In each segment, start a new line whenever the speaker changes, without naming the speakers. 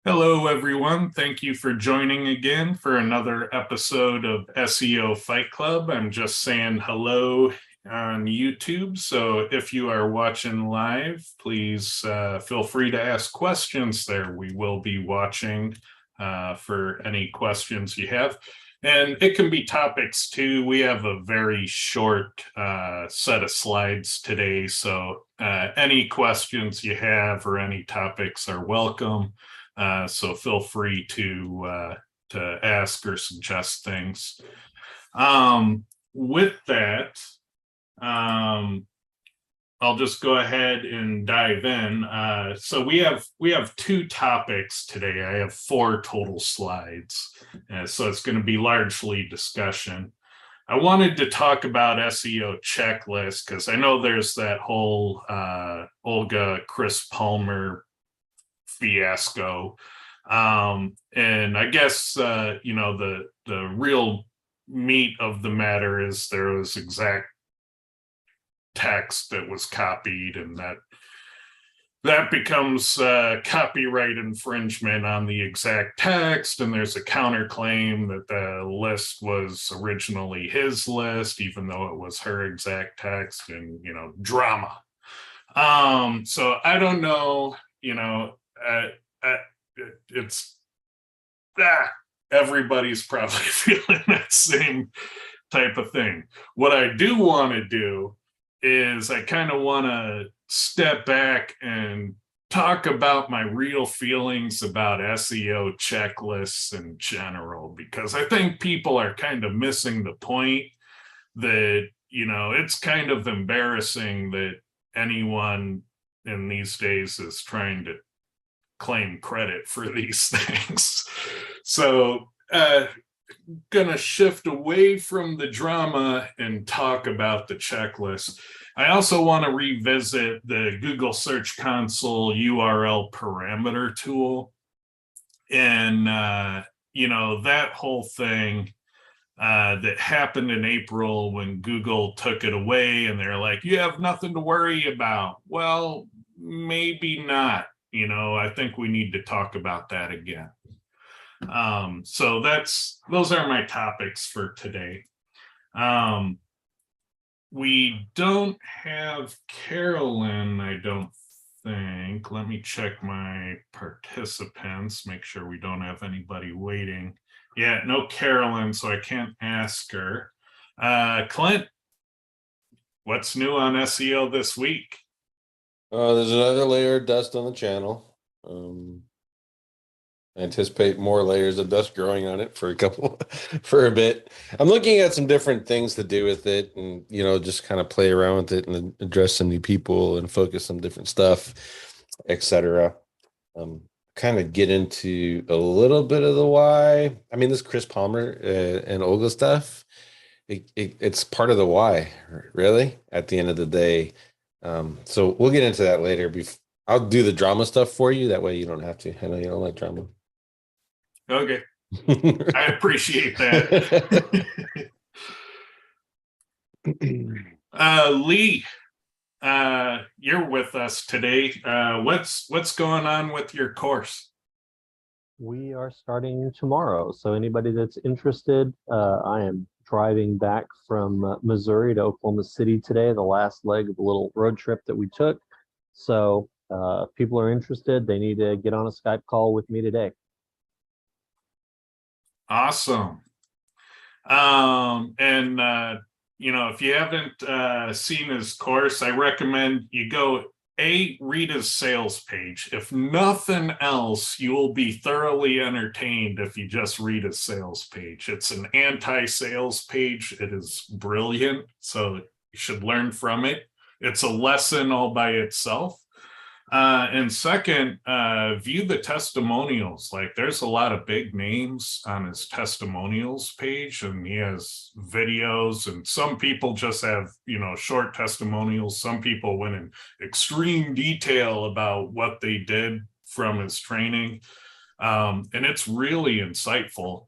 Hello, everyone. Thank you for joining again for another episode of SEO Fight Club. I'm just saying hello on YouTube. So if you are watching live, please feel free to ask questions there. We will be watching for any questions you have. And it can be topics too. We have a very short set of slides today. So any questions you have or any topics are welcome. So feel free to ask or suggest things. With that, I'll just go ahead and dive in. So we have two topics today. I have 4 total slides, so it's going to be largely discussion. I wanted to talk about SEO checklist because I know there's that whole Olga Chris Palmer fiasco, and I guess the real meat of the matter is there was exact text that was copied, and that becomes copyright infringement on the exact text, and there's a counterclaim that the list was originally his list even though it was her exact text, and drama. So I don't know, it's everybody's probably feeling that same type of thing. What I do want to do is I kind of want to step back and talk about my real feelings about SEO checklists in general, because I think people are kind of missing the point that, it's kind of embarrassing that anyone in these days is trying to claim credit for these things. So gonna shift away from the drama and talk about the checklist. I also want to revisit the Google Search Console URL parameter tool, and that whole thing that happened in April when Google took it away and they're like, you have nothing to worry about. Well, maybe not. I think we need to talk about that again. So those are my topics for today. We don't have Carolyn, I don't think. Let me check my participants, make sure we don't have anybody waiting. Yeah, no Carolyn, so I can't ask her. Clint, what's new on SEO this week?
There's another layer of dust on the channel. I anticipate more layers of dust growing on it for a bit. I'm looking at some different things to do with it, and just kind of play around with it and address some new people and focus on different stuff, etc. Kind of get into a little bit of the why. I mean, this Chris Palmer and Olga stuff, it's part of the why, really, at the end of the day. So we'll get into that later. I'll do the drama stuff for you. That way you don't have to. I know you don't like drama.
Okay. I appreciate that. Lee, you're with us today. What's going on with your course?
We are starting tomorrow. So anybody that's interested, I am driving back from Missouri to Oklahoma City today, the last leg of a little road trip that we took. So if people are interested, they need to get on a Skype call with me today.
Awesome. If you haven't seen his course, I recommend you go read his sales page. If nothing else, you will be thoroughly entertained if you just read his sales page. It's an anti-sales page. It is brilliant, so you should learn from it. It's a lesson all by itself. And second, view the testimonials. Like, there's a lot of big names on his testimonials page, and he has videos, and some people just have, short testimonials. Some people went in extreme detail about what they did from his training. And it's really insightful.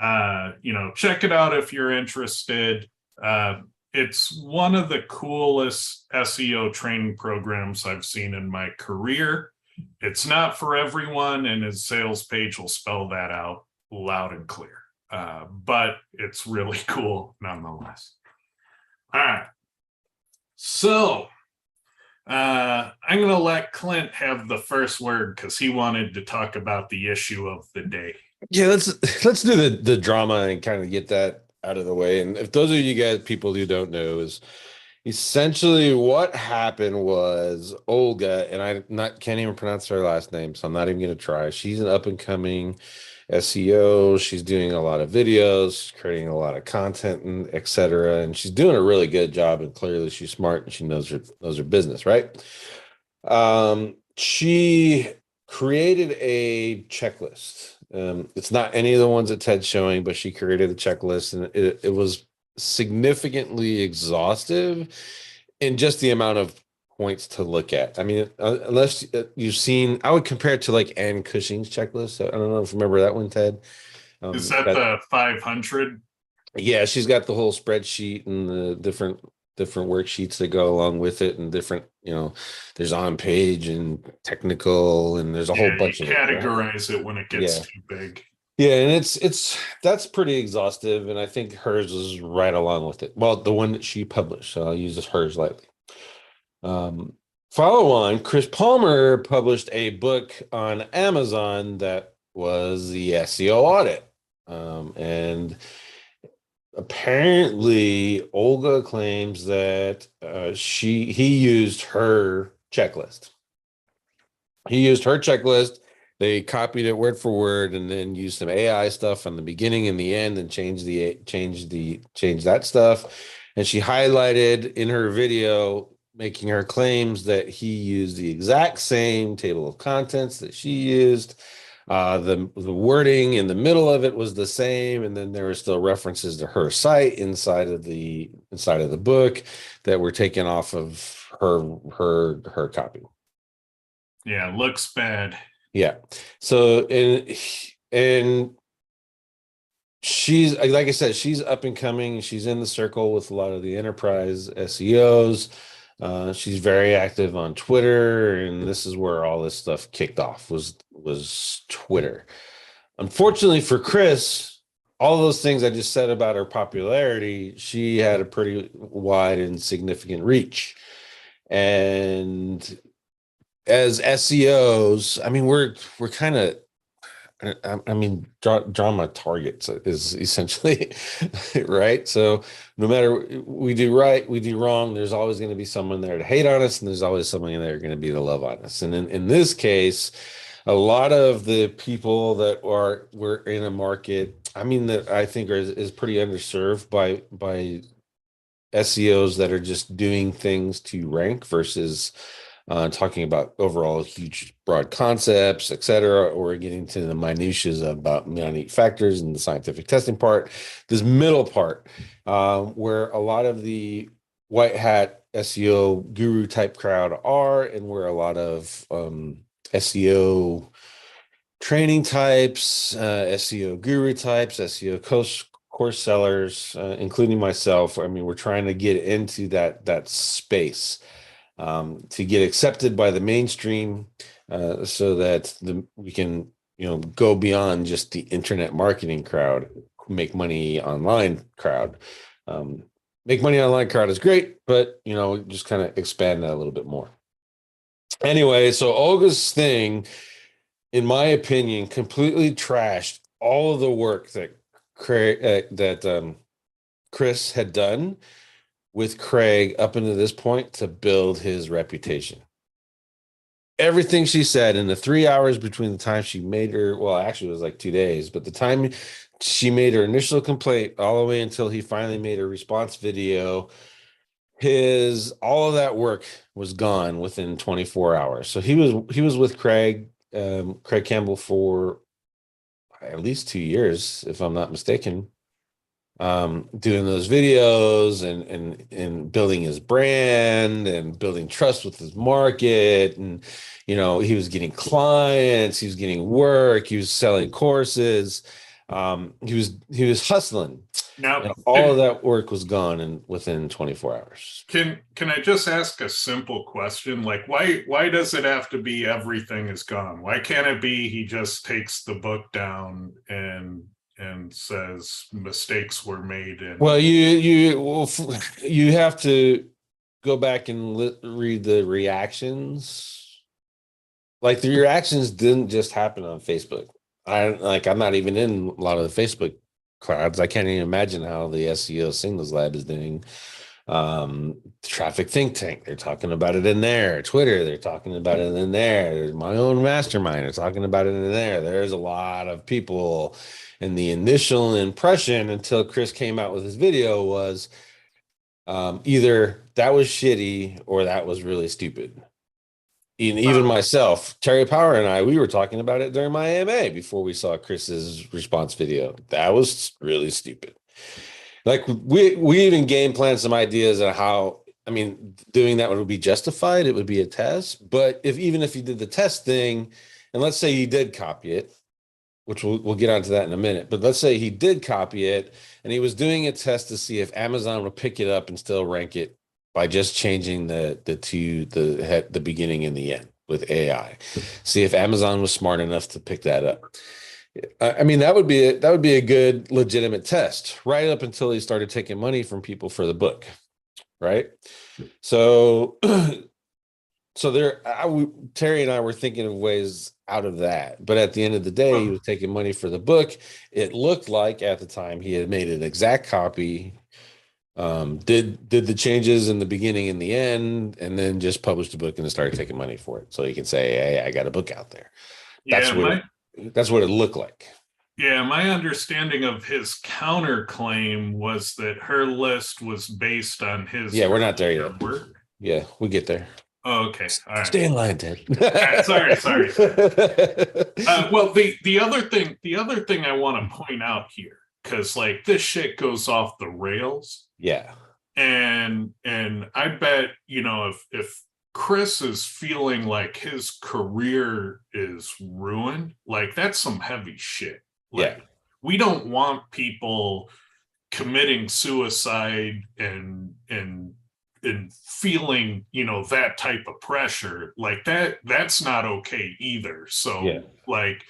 Check it out if you're interested. It's one of the coolest SEO training programs I've seen in my career. It's not for everyone, and his sales page will spell that out loud and clear. But it's really cool nonetheless. All right. So I'm going to let Clint have the first word because he wanted to talk about the issue of the day.
Yeah, let's do the drama and kind of get that out of the way. And if those of you guys, people who don't know, is essentially what happened was Olga, and can't even pronounce her last name, so I'm not even going to try. She's an up and coming SEO. She's doing a lot of videos, creating a lot of content, and etc. And she's doing a really good job. And clearly, she's smart and she knows her business, right? She created a checklist. It's not any of the ones that Ted's showing, but she created a checklist, and it was significantly exhaustive in just the amount of points to look at. I mean, unless you've seen, I would compare it to like Ann Cushing's checklist. I don't know if you remember that one, Ted.
Is that the 500?
Yeah, she's got the whole spreadsheet and the different worksheets that go along with it, and different, there's on page and technical, and there's a whole bunch of
categorize it when it gets too big.
Yeah, and that's pretty exhaustive, and I think hers is right along with it. Well, the one that she published, so I'll use hers lightly. Follow on, Chris Palmer published a book on Amazon that was the SEO audit, and apparently Olga claims that he used her checklist. He used her checklist. They copied it word for word, and then used some AI stuff on the beginning and the end, and changed that stuff. And she highlighted in her video, making her claims that he used the exact same table of contents that she used. The wording in the middle of it was the same, and then there were still references to her site inside of the book that were taken off of her copy.
Yeah, looks bad.
Yeah. So and she's, like I said, she's up and coming. She's in the circle with a lot of the enterprise SEOs. She's very active on Twitter, and this is where all this stuff kicked off, was Twitter. Unfortunately for Chris, all those things I just said about her popularity, she had a pretty wide and significant reach. And as SEOs, I mean, we're kind of, I mean, drama targets is essentially right. So no matter we do right, we do wrong, there's always going to be someone there to hate on us, and there's always someone there going to be to love on us. And in this case, a lot of the people that were in a market, I mean, that I think is pretty underserved by SEOs that are just doing things to rank versus talking about overall huge broad concepts, etc., or getting to the minutiae about minute factors and the scientific testing part. This middle part, where a lot of the white hat SEO guru type crowd are, and where a lot of SEO training types, SEO guru types, SEO course sellers, including myself. I mean, we're trying to get into that space. To get accepted by the mainstream, so that we can, go beyond just the internet marketing crowd, make money online crowd. Make money online crowd is great, but just kind of expand that a little bit more. Anyway, so Olga's thing, in my opinion, completely trashed all of the work that Chris had done with Craig up until this point to build his reputation. Everything she said in the 3 hours between the time she made her, well, actually it was like 2 days, but the time she made her initial complaint all the way until he finally made a response video, all of that work was gone within 24 hours. So he was with Craig Campbell for at least 2 years, if I'm not mistaken. Doing those videos and building his brand and building trust with his market. And, he was getting clients, he was getting work, he was selling courses. He was hustling,
Now,
and all of that work was gone and within 24 hours.
can I just ask a simple question? Like, why does it have to be everything is gone? Why can't it be he just takes the book down and says mistakes were made? And
Well, you have to go back and read the reactions. Like, the reactions didn't just happen on Facebook. I'm not even in a lot of the Facebook crowds. I can't even imagine how the SEO Singles Lab is doing. Traffic Think Tank, they're talking about it in there. Twitter, they're talking about it in there. My own mastermind, they're talking about it in there. There's a lot of people. And the initial impression until Chris came out with his video was either that was shitty or that was really stupid. Even myself, Terry Power and I, we were talking about it during my AMA before we saw Chris's response video. That was really stupid. Like, we even game planned some ideas on how, I mean, doing that would be justified. It would be a test. But even if you did the test thing, and let's say he did copy it, which we'll get onto that in a minute. But let's say he did copy it and he was doing a test to see if Amazon would pick it up and still rank it by just changing the beginning and the end with AI. See if Amazon was smart enough to pick that up. I mean, that would be a good legitimate test, right up until he started taking money from people for the book, right? So Terry and I were thinking of ways out of that, but at the end of the day, he was taking money for the book. It looked like at the time he had made an exact copy, did the changes in the beginning and the end, and then just published the book and then started taking money for it, so he can say, "Hey, I got a book out there." That's what it looked like.
Yeah, my understanding of his counterclaim was that her list was based on his.
Yeah, we're not there yet.
Work.
Yeah, we get there.
Oh, okay. All right.
Stay in line, Ted.
Sorry. Well, the other thing I want to point out here, because like this shit goes off the rails.
Yeah.
And I bet, if Chris is feeling like his career is ruined, like that's some heavy shit. Like,
yeah.
We don't want people committing suicide and feeling, that type of pressure. Like that's not okay either. So
yeah.
Like,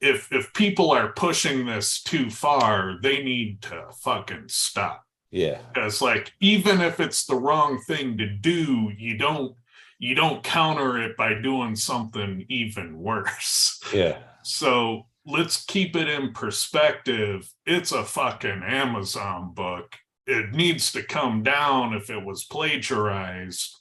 if people are pushing this too far, they need to fucking stop.
Yeah.
Because like, even if it's the wrong thing to do, you don't counter it by doing something even worse.
Yeah.
So let's keep it in perspective. It's a fucking Amazon book. It needs to come down if it was plagiarized,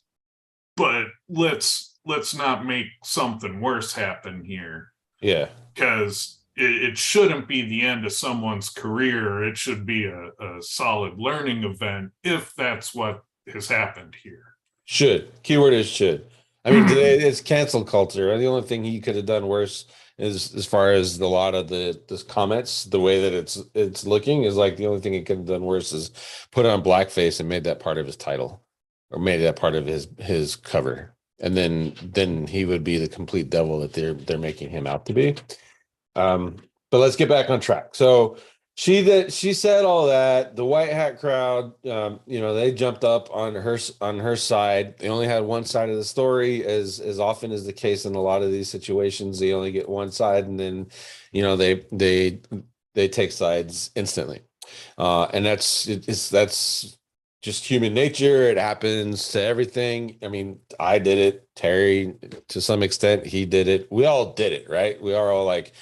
but let's not make something worse happen here.
Yeah.
Because it shouldn't be the end of someone's career. It should be a solid learning event if that's what has happened here.
Should. Keyword is should. I mean, today it's cancel culture. The only thing he could have done worse is, as far as a lot of the comments, the way that it's looking, is like the only thing he could have done worse is put on blackface and made that part of his title, or made that part of his cover. And then he would be the complete devil that they're making him out to be. But let's get back on track. So she said all that. The white hat crowd, they jumped up on her side. They only had one side of the story, as often is the case in a lot of these situations. They only get one side, and then they take sides instantly. And that's just human nature. It happens to everything. I mean, I did it. Terry, to some extent, he did it. We all did it, right? We are all like,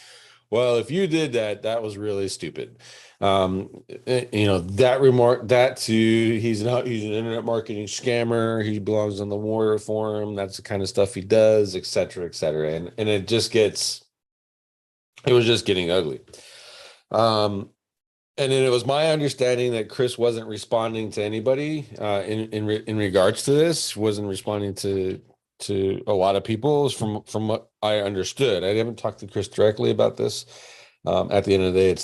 well, if you did that, that was really stupid. That remark, that too, he's an internet marketing scammer. He belongs on the Warrior Forum. That's the kind of stuff he does, et cetera, et cetera. And it was just getting ugly. And then it was my understanding that Chris wasn't responding to anybody in regards to this, wasn't responding to a lot of people, from what I understood. I haven't talked to Chris directly about this. At the end of the day,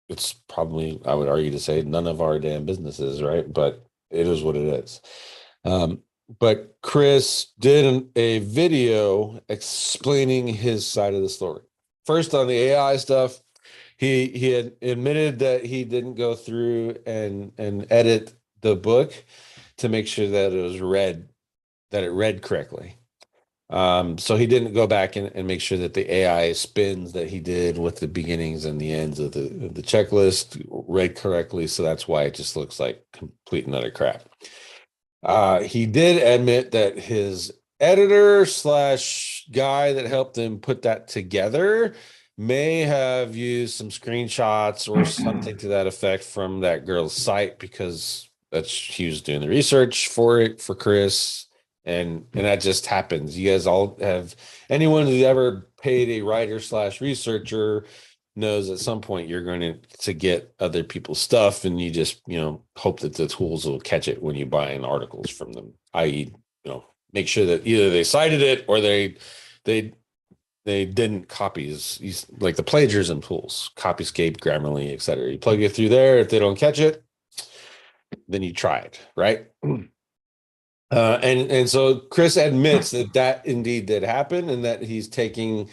it's probably, I would argue to say, none of our damn businesses, right? But it is what it is. But Chris did a video explaining his side of the story. First, on the AI stuff, He had admitted that he didn't go through and edit the book to make sure that it read correctly. So he didn't go back and make sure that the AI spins that he did with the beginnings and the ends of the checklist read correctly. So that's why it just looks like complete and utter crap. He did admit that his editor slash guy that helped him put that together may have used some screenshots or something to that effect from that girl's site, because he was doing the research for it for Chris. And that just happens. You guys all have, anyone who's ever paid a writer slash researcher knows at some point you're going to get other people's stuff, and you just, hope that the tools will catch it when you buy in articles from them, i.e., make sure that either they cited it or they didn't copy, like the plagiarism tools, Copyscape, Grammarly, etc. You plug it through there. If they don't catch it, then you try it, right? And so Chris admits that indeed did happen, and that he's taking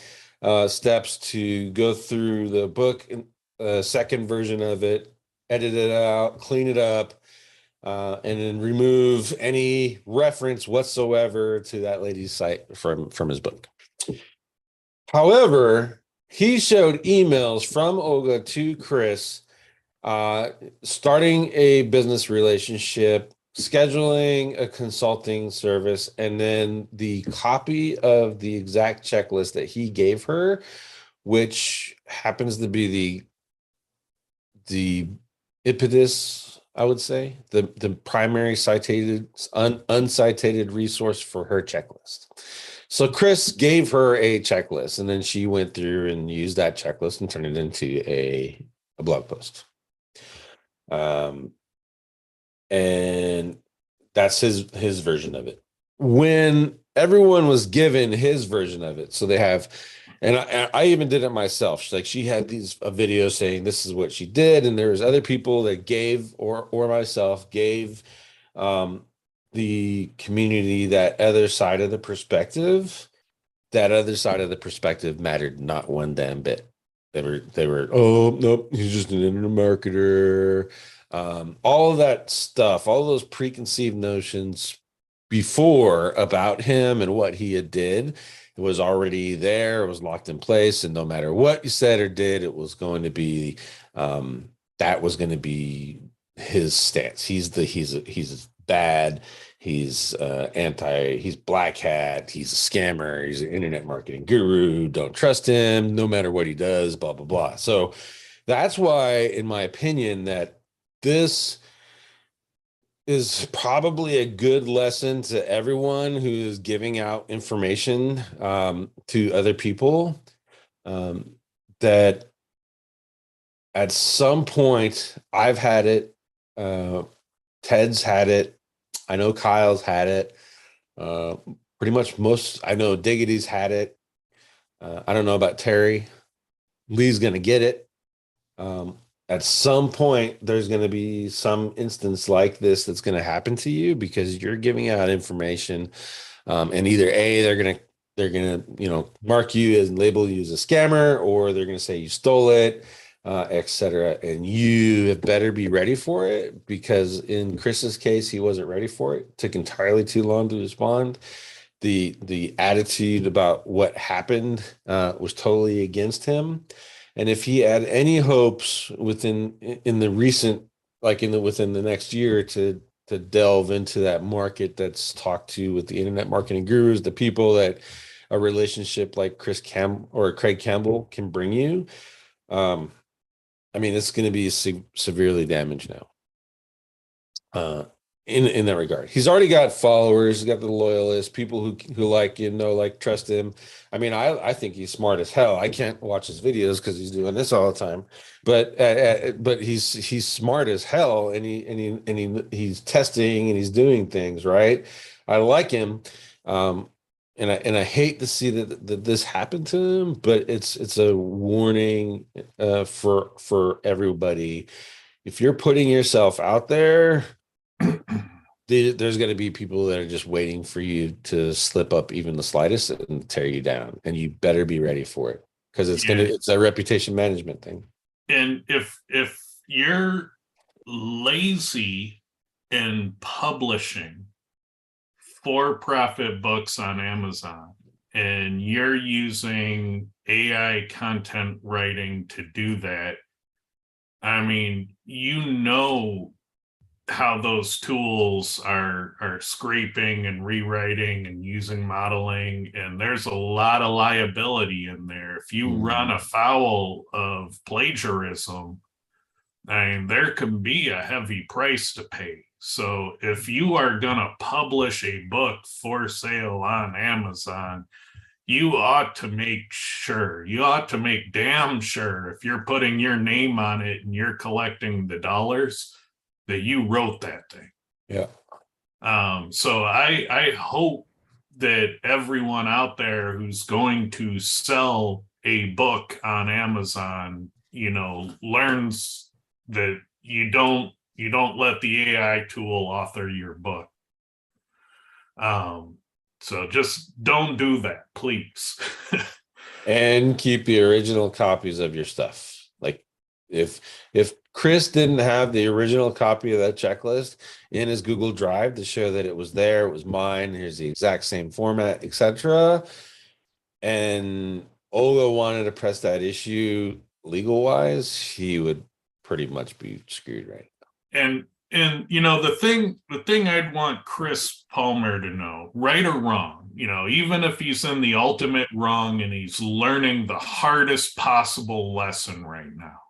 steps to go through the book, second version of it, edit it out, clean it up, and then remove any reference whatsoever to that lady's site from his book. However, he showed emails from Olga to Chris, starting a business relationship, scheduling a consulting service, and then the copy of the exact checklist that he gave her, which happens to be the impetus, I would say, the primary cited, uncited resource for her checklist. So Chris gave her a checklist, and then she went through and used that checklist and turned it into a blog post. And that's his version of it. When everyone was given his version of it, so they have, and I even did it myself. She had a video saying this is what she did, and there was other people that gave, or myself gave, the community that other side of the perspective. That other side of the perspective mattered not one damn bit. They were, oh nope, he's just an internet marketer. All of that stuff, all those preconceived notions before about him and what he had did, it was already there. It was locked in place, and no matter what you said or did, it was going to be, that was going to be his stance. He's bad. He's he's black hat. He's a scammer. He's an internet marketing guru. Don't trust him, no matter what he does, blah, blah, blah. So that's why, in my opinion, that this is probably a good lesson to everyone who is giving out information to other people, that at some point I've had it, Ted's had it, I know Kyle's had it, pretty much I know Diggity's had it. I don't know about Terry. Lee's going to get it. At some point, there's going to be some instance like this that's going to happen to you, because you're giving out information, and either they're going to mark you and label you as a scammer, or they're going to say you stole it, etc. And you better be ready for it, because in Chris's case, he wasn't ready for it. It took entirely too long to respond. The attitude about what happened was totally against him. And if he had any hopes within the next year to delve into that market that's talked to with the internet marketing gurus, the people that a relationship like Chris Campbell or Craig Campbell can bring you, it's going to be severely damaged now. In that regard, he's already got followers. He's got the loyalists, people who like trust him. I think he's smart as hell. I can't watch his videos because he's doing this all the time, but he's smart as hell, and he's testing and he's doing things right. I like him, and I hate to see that this happened to him, but it's a warning for everybody. If you're putting yourself out there, there's going to be people that are just waiting for you to slip up even the slightest and tear you down, and you better be ready for it, because it's a reputation management thing.
And if you're lazy in publishing for-profit books on Amazon and you're using AI content writing to do that, I mean, how those tools are scraping and rewriting and using modeling, and there's a lot of liability in there. If you run afoul of plagiarism, I mean, there can be a heavy price to pay. So if you are going to publish a book for sale on Amazon, you ought to make damn sure, if you're putting your name on it and you're collecting the dollars, that you wrote that thing.
Yeah.
So I hope that everyone out there who's going to sell a book on Amazon, learns that you don't let the AI tool author your book. So just don't do that, please.
And keep the original copies of your stuff. Like if Chris didn't have the original copy of that checklist in his Google Drive to show that it was there, it was mine, here's the exact same format, etc., and Olga wanted to press that issue legal wise, he would pretty much be screwed right now.
And the thing I'd want Chris Palmer to know, right or wrong, even if he's in the ultimate wrong and he's learning the hardest possible lesson right now,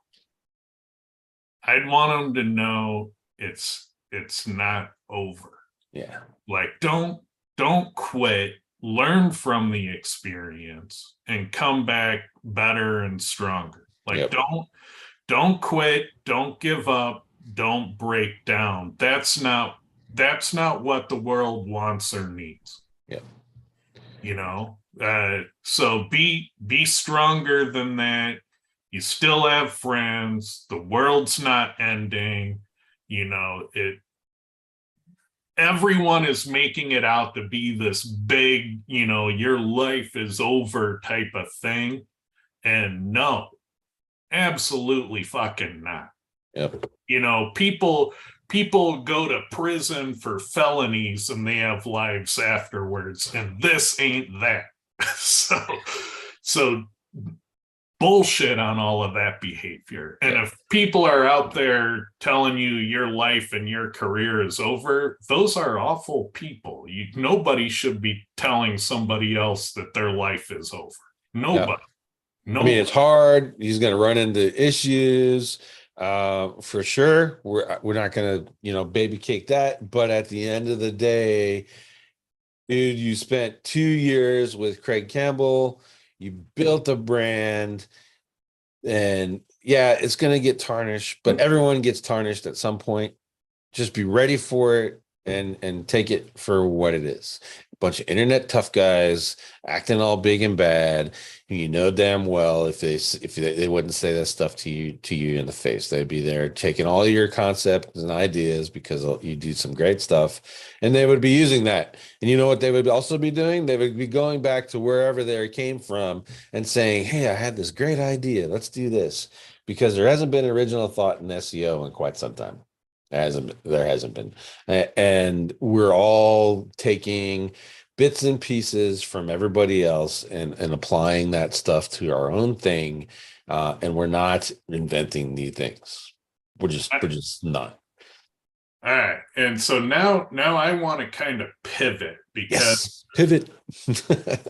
I'd want him to know it's not over.
Yeah.
Like, don't quit, learn from the experience and come back better and stronger. Like, don't quit, don't give up, don't break down. That's not what the world wants or needs.
Yeah.
So be stronger than that. You still have friends. The world's not ending. Everyone is making it out to be this big, your life is over type of thing. And no, absolutely fucking not.
Yep.
People go to prison for felonies and they have lives afterwards, and this ain't that. So bullshit on all of that behavior. And if people are out there telling you your life and your career is over, those are awful people. Nobody should be telling somebody else that their life is over. Nobody.
I mean, it's hard. He's going to run into issues for sure. We're not going to, baby cake that. But at the end of the day, dude, you spent 2 years with Craig Campbell. You built a brand, and it's going to get tarnished, but everyone gets tarnished at some point. Just be ready for it and take it for what it is. A bunch of internet tough guys acting all big and bad. Damn well if they wouldn't say that stuff to you in the face. They'd be there taking all your concepts and ideas because you do some great stuff, and they would be using that. And you know what they would also be doing? They would be going back to wherever they came from and saying, hey, I had this great idea, let's do this, because there hasn't been original thought in SEO in quite some time. There hasn't been, and we're all taking bits and pieces from everybody else and applying that stuff to our own thing, and we're not inventing new things. We're just not.
All right, and so now I want to kind of pivot
pivot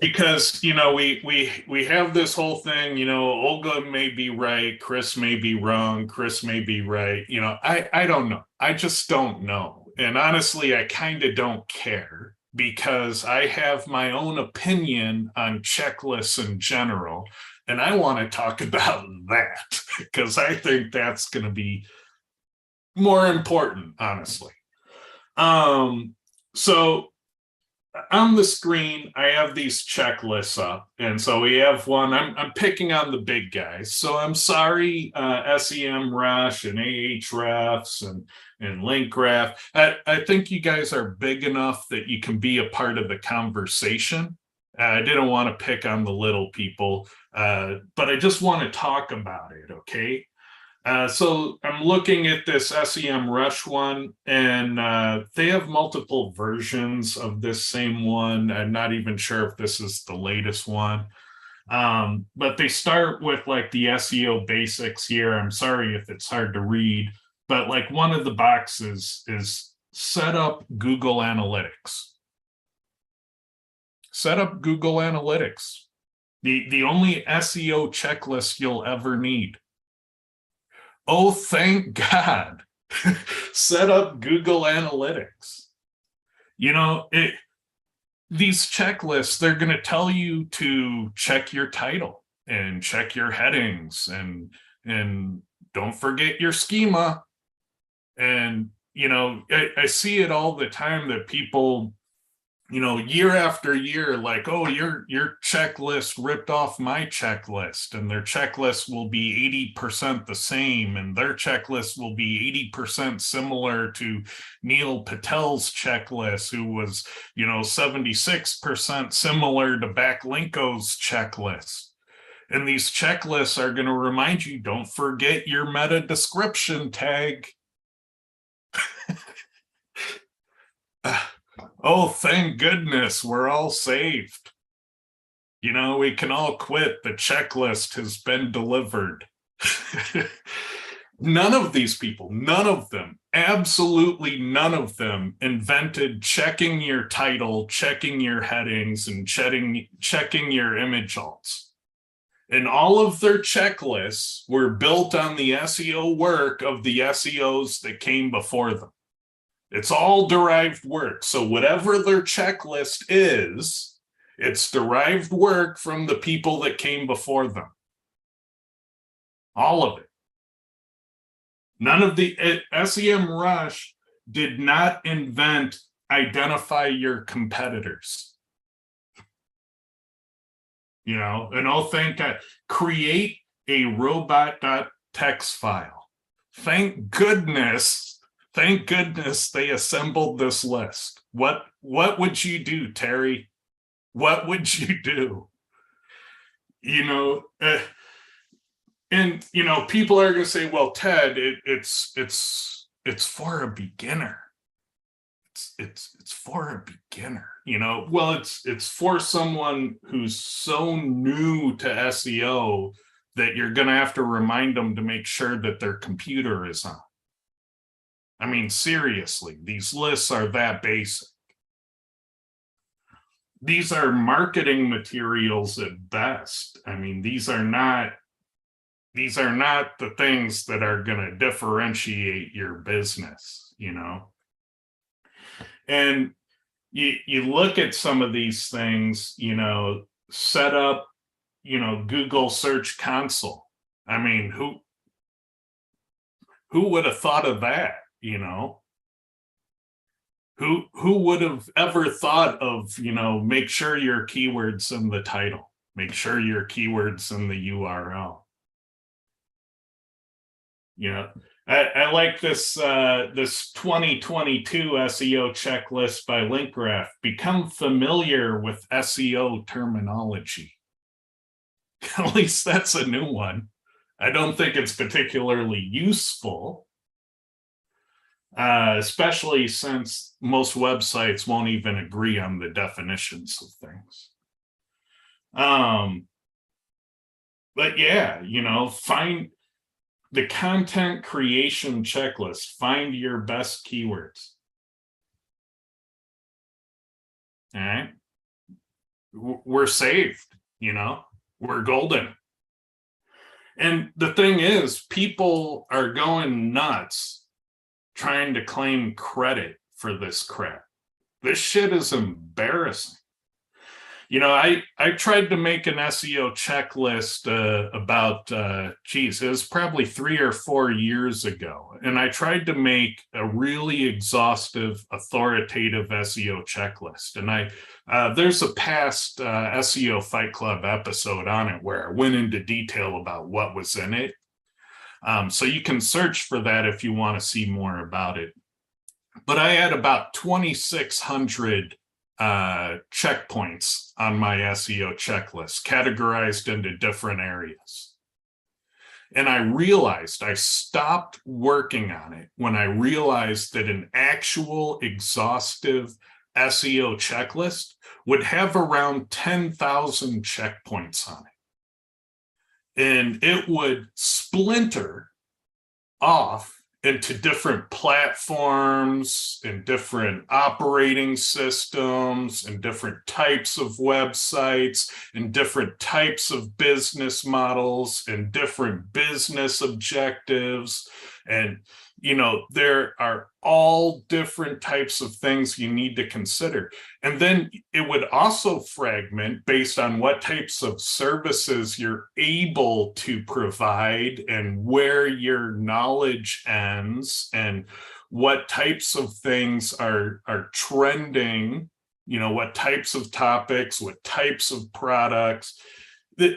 because we have this whole thing. Olga may be right, Chris may be wrong, Chris may be right. I don't know. I just don't know, and honestly, I kind of don't care, because I have my own opinion on checklists in general, and I want to talk about that because I think that's going to be more important, honestly. So on the screen, I have these checklists up, and so we have one. I'm picking on the big guys, so I'm sorry, SEMrush and Ahrefs and LinkGraph. I think you guys are big enough that you can be a part of the conversation, I didn't want to pick on the little people, but I just want to talk about it, okay? So I'm looking at this SEM Rush one, and they have multiple versions of this same one. I'm not even sure if this is the latest one. But they start with like the SEO basics here. I'm sorry if it's hard to read, but like one of the boxes is set up Google Analytics. Set up Google Analytics. The only SEO checklist you'll ever need. Oh, thank God. Set up Google Analytics. You know, these checklists, they're going to tell you to check your title and check your headings and don't forget your schema. And, you know, I see it all the time that people, you know, year after year, like, oh, your checklist ripped off my checklist, and their checklist will be 80% the same, and their checklist will be 80% similar to Neil Patel's checklist, who was, you know, 76% similar to Backlinko's checklist. And these checklists are going to remind you, don't forget your meta description tag. Oh, thank goodness, we're all saved. You know, we can all quit. The checklist has been delivered. None of these people, none of them, absolutely none of them invented checking your title, checking your headings, and checking your image alts. And all of their checklists were built on the SEO work of the SEOs that came before them. It's all derived work. So whatever their checklist is, it's derived work from the people that came before them. All of it. None of the SEM Rush did not invent identify your competitors. You know, and oh, thank God, create a robot.txt file. Thank goodness they assembled this list. What would you do, Terry? What would you do? You know, and you know, people are going to say, well, Ted, it's for a beginner. It's for a beginner, you know. Well, it's for someone who's so new to SEO that you're going to have to remind them to make sure that their computer is on. I mean, seriously, these lists are that basic. These are marketing materials at best. I mean, these are not the things that are going to differentiate your business, you know. And you look at some of these things, you know, set up, you know, Google Search Console. I mean, who would have thought of that? You know, who would have ever thought of, you know, make sure your keywords in the title, make sure your keywords in the URL. You know, I like this this 2022 SEO checklist by LinkGraph. Become familiar with SEO terminology. At least that's a new one. I don't think it's particularly useful. Especially since most websites won't even agree on the definitions of things. But yeah, you know, find the content creation checklist, find your best keywords. All right. We're saved, you know, we're golden. And the thing is, people are going nuts trying to claim credit for this crap. This shit is embarrassing. You know, I tried to make an SEO checklist about, it was probably 3 or 4 years ago. And I tried to make a really exhaustive, authoritative SEO checklist. And there's a past SEO Fight Club episode on it where I went into detail about what was in it. So you can search for that if you want to see more about it. But I had about 2,600 checkpoints on my SEO checklist, categorized into different areas. And I realized I stopped working on it when I realized that an actual exhaustive SEO checklist would have around 10,000 checkpoints on it. And it would splinter off into different platforms and different operating systems and different types of websites and different types of business models and different business objectives. And, you know, there are all different types of things you need to consider. And then it would also fragment based on what types of services you're able to provide and where your knowledge ends and what types of things are trending, you know, what types of topics, what types of products. That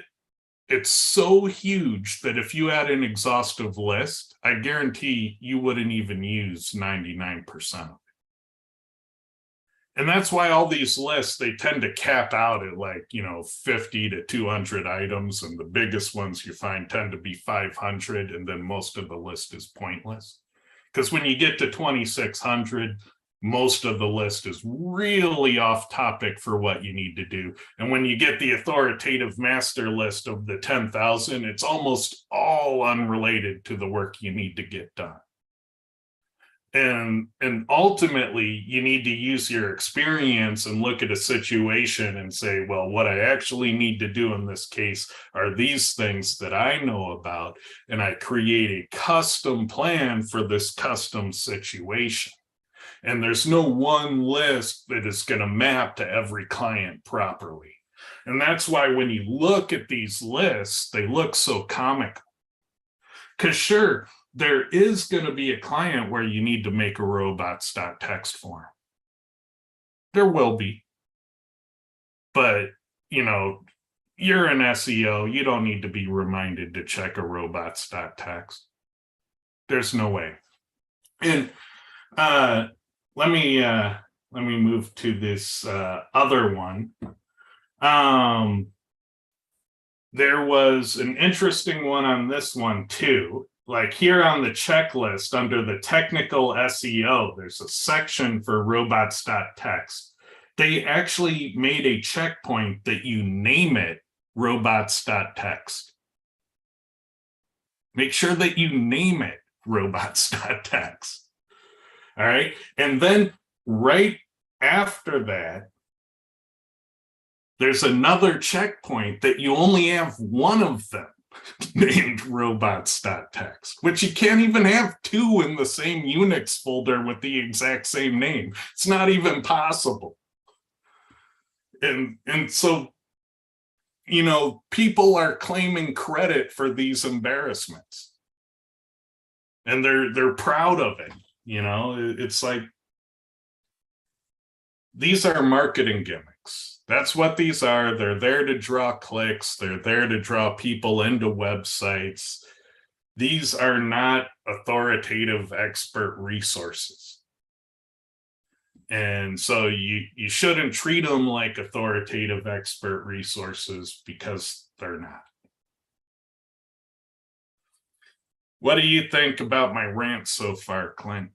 it's so huge that if you had an exhaustive list, I guarantee you wouldn't even use 99% of it. And that's why all these lists, they tend to cap out at like, you know, 50 to 200 items. And the biggest ones you find tend to be 500. And then most of the list is pointless. Because when you get to 2,600, most of the list is really off topic for what you need to do. And when you get the authoritative master list of the 10,000, it's almost all unrelated to the work you need to get done. And ultimately, you need to use your experience and look at a situation and say, well, what I actually need to do in this case are these things that I know about, and I create a custom plan for this custom situation. And there's no one list that is going to map to every client properly. And that's why when you look at these lists, they look so comical. Because sure, there is going to be a client where you need to make a robots.txt form. There will be. But, you know, you're an SEO. You don't need to be reminded to check a robots.txt. There's no way. And let me move to this other one. There was an interesting one on this one too. Like here on the checklist under the technical SEO, there's a section for robots.txt. They actually made a checkpoint that you name it robots.txt. Make sure that you name it robots.txt. All right. And then right after that, there's another checkpoint that you only have one of them named robots.txt, which you can't even have two in the same Unix folder with the exact same name. It's not even possible. And so, you know, people are claiming credit for these embarrassments. And they're proud of it. You know, it's like, these are marketing gimmicks. That's what these are. They're there to draw clicks. They're there to draw people into websites. These are not authoritative expert resources. And so you shouldn't treat them like authoritative expert resources because they're not. What do you think about my rant so far, Clint?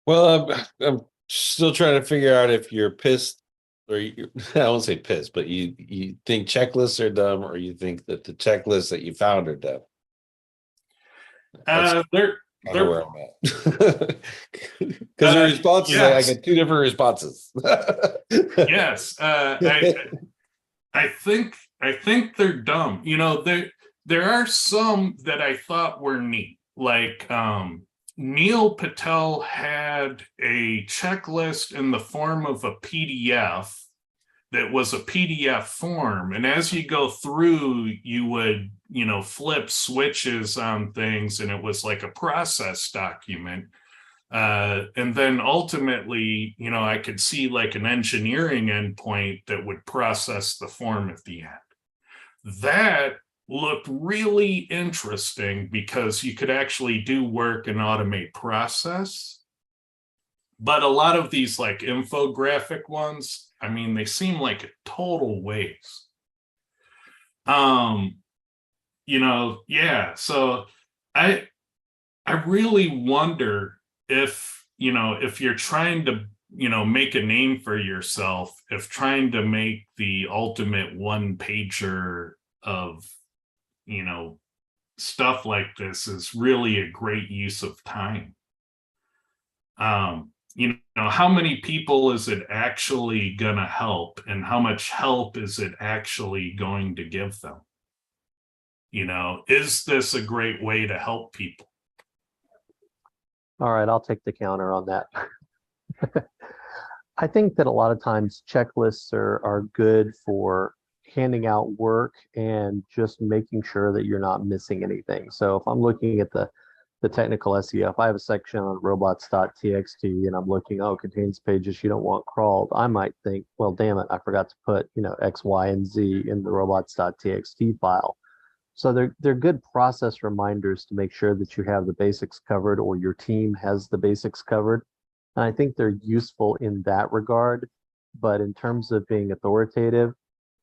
Well, I'm still trying to figure out if you're pissed or I won't say pissed, but you think checklists are dumb or you think that the checklists that you found are dumb.
They're
where I'm at. Because the responses, yes. I get two different responses.
Yes. I think they're dumb. You know, there are some that I thought were neat. Like Neil Patel had a checklist in the form of a PDF that was a PDF form. And as you go through, you would, you know, flip switches on things, and it was like a process document. And then ultimately, you know, I could see like an engineering endpoint that would process the form at the end. That looked really interesting because you could actually do work and automate process. But a lot of these like infographic ones, I mean, they seem like a total waste. Yeah. So I really wonder if, if you're trying to, make a name for yourself, if trying to make the ultimate one pager of, stuff like this is really a great use of time. How many people is it actually going to help, and how much help is it actually going to give them? Is this a great way to help people?
All right, I'll take the counter on that. I think that a lot of times checklists are good for handing out work and just making sure that you're not missing anything. So if I'm looking at the technical SEO, if I have a section on robots.txt and I'm looking, oh, contains pages you don't want crawled, I might think, well, damn it, I forgot to put, X, Y, and Z in the robots.txt file. So they're good process reminders to make sure that you have the basics covered, or your team has the basics covered. And I think they're useful in that regard. But in terms of being authoritative,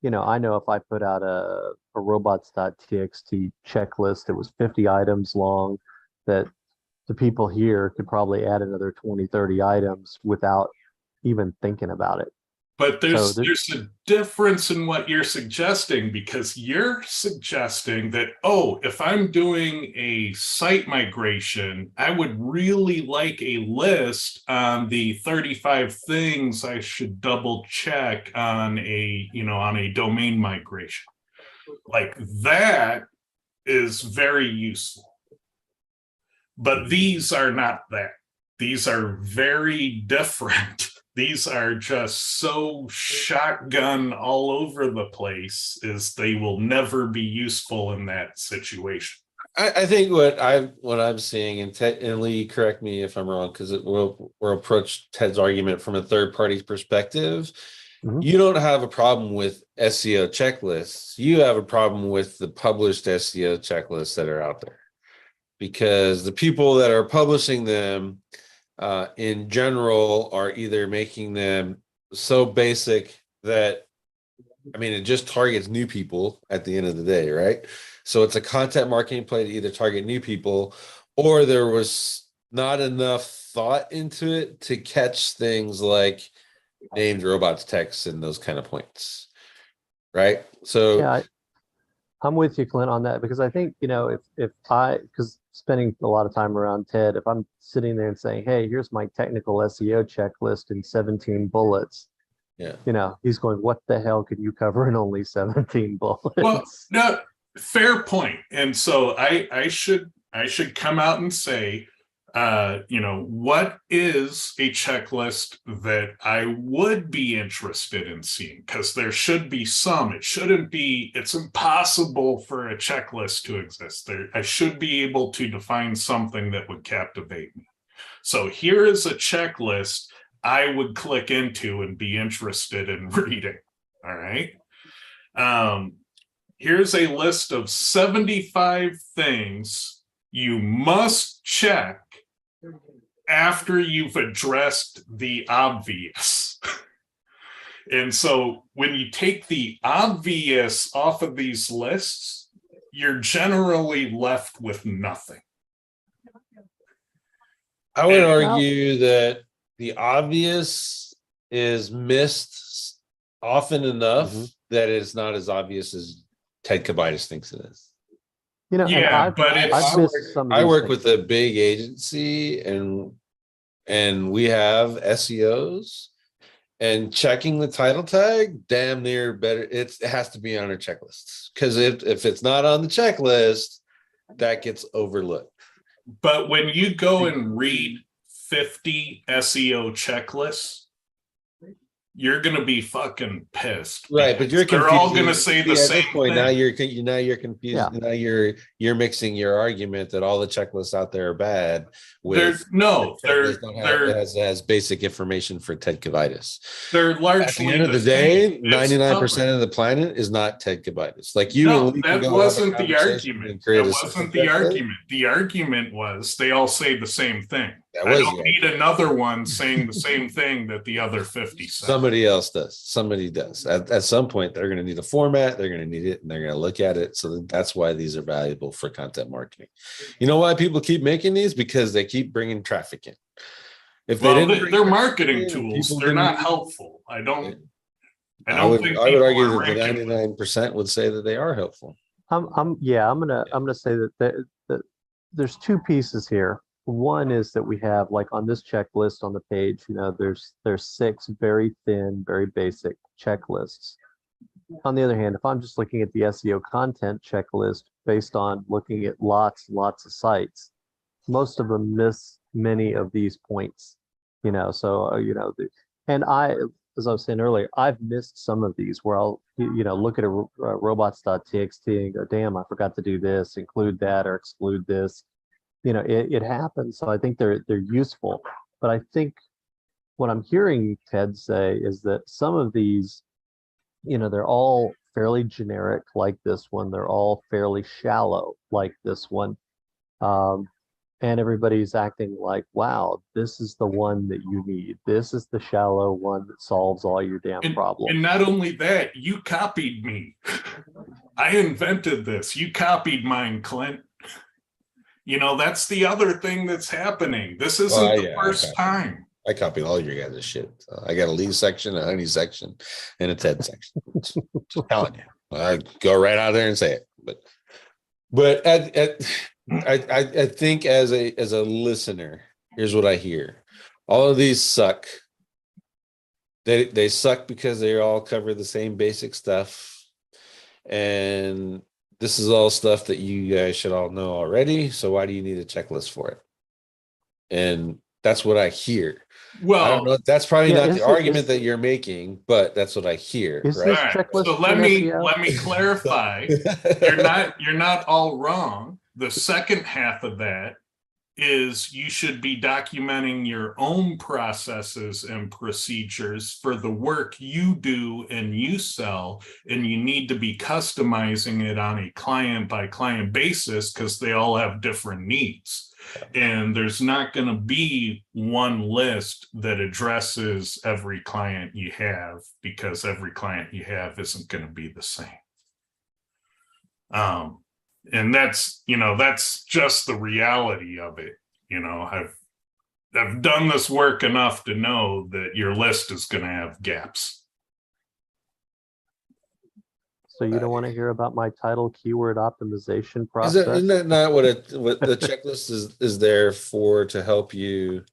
I know if I put out a robots.txt checklist, it was 50 items long, that the people here could probably add another 20, 30 items without even thinking about it.
But there's a difference in what you're suggesting, because you're suggesting that, oh, if I'm doing a site migration, I would really like a list on the 35 things I should double check on a domain migration. Like, that is very useful. But these are not that. These are very different. These are just so shotgun all over the place, is they will never be useful in that situation.
I think what I'm seeing, and Ted and Lee, correct me if I'm wrong, because we'll approach Ted's argument from a third party's perspective. Mm-hmm. You don't have a problem with SEO checklists. You have a problem with the published SEO checklists that are out there, because the people that are publishing them in general are either making them so basic that, I mean, it just targets new people at the end of the day, right? So it's a content marketing play to either target new people, or there was not enough thought into it to catch things like named robots text and those kind of points, right? So
yeah, I'm with you, Clint, on that, because I think, because spending a lot of time around Ted, if I'm sitting there and saying, hey, here's my technical SEO checklist in 17 bullets, he's going, what the hell could you cover in only 17 bullets?
Well, no, fair point. And so I should come out and say, what is a checklist that I would be interested in seeing? Because there should be some. It shouldn't be, it's impossible for a checklist to exist. I should be able to define something that would captivate me. So here is a checklist I would click into and be interested in reading. All right. Here's a list of 75 things you must check after you've addressed the obvious. And so when you take the obvious off of these lists, you're generally left with nothing.
I would argue that the obvious is missed often enough that it's not as obvious as Ted Kabitis thinks it is.
Yeah,
I work with a big agency, and we have SEOs, and checking the title tag damn near better. It has to be on our checklists, because if it's not on the checklist, that gets overlooked.
But when you go and read 50 SEO checklists, you're gonna be fucking pissed,
right? But
they're all gonna say the same thing.
Now you're confused. Yeah. Now you're mixing your argument that all the checklists out there are bad with as basic information for Ted Kabitis.
They're largely,
at the end of the day, 99% of the planet is not Ted Kabitis. Like you,
that wasn't the argument. That wasn't the argument. The argument was they all say the same thing. I don't need another one saying the same thing that the other 50 said.
Somebody else does. Somebody does. At some point, they're going to need a format. They're going to need it, and they're going to look at it. So that's why these are valuable for content marketing. You know why people keep making these? Because they keep bringing traffic in. If they didn't,
they're marketing tools. They're not helpful. I would
argue that the 99% would say that they are helpful.
I'm gonna say that there's two pieces here. One is that we have, like, on this checklist on the page, there's 6 very thin, very basic checklists. On the other hand, if I'm just looking at the SEO content checklist based on looking at lots of sites, most of them miss many of these points, so, and as I was saying earlier, I've missed some of these where I'll, look at a robots.txt and go, damn, I forgot to do this, include that or exclude this. It happens. So I think they're useful. But I think what I'm hearing Ted say is that some of these, they're all fairly generic like this one. They're all fairly shallow like this one. And everybody's acting like, wow, this is the one that you need. This is the shallow one that solves all your damn problems.
And not only that, you copied me. I invented this. You copied mine, Clint. That's the other thing that's happening. This isn't the first time.
I copied all your guys' shit. I got a lead section, a honey section, and a TED section. Just telling you. I go right out there and say it. But I think as a listener, here's what I hear. All of these suck. They suck because they all cover the same basic stuff. And this is all stuff that you guys should all know already. So why do you need a checklist for it? And that's what I hear. Well, I don't know. That's probably not the argument that you're making, but that's what I hear.
Right? So let me clarify. You're not all wrong. The second half of that is you should be documenting your own processes and procedures for the work you do and you sell, and you need to be customizing it on a client by client basis because they all have different needs. And there's not going to be one list that addresses every client you have, because every client you have isn't going to be the same. And that's just the reality of it. I've done this work enough to know that your list is going to have gaps.
So you don't want to hear about my title keyword optimization process?
Isn't that not what the checklist is there for, to help you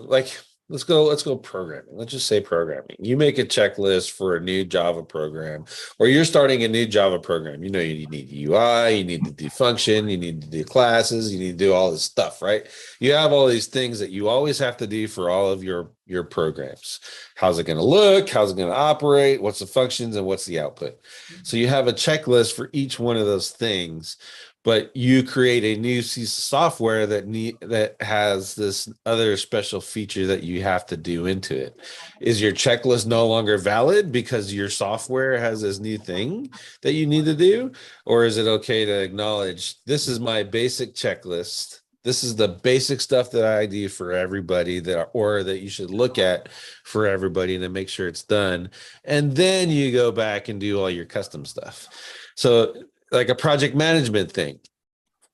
like, let's go programming. Let's just say programming. You make a checklist for a new Java program, or you're starting a new Java program. You need UI, you need to do function, you need to do classes, you need to do all this stuff, right? You have all these things that you always have to do for all of your programs. How's it going to look? How's it going to operate? What's the functions and what's the output? So you have a checklist for each one of those things. But you create a new piece of software that has this other special feature that you have to do into it. Is your checklist no longer valid because your software has this new thing that you need to do? Or is it okay to acknowledge, this is my basic checklist, this is the basic stuff that I do for everybody, that you should look at for everybody to make sure it's done, and then you go back and do all your custom stuff. So, like a project management thing,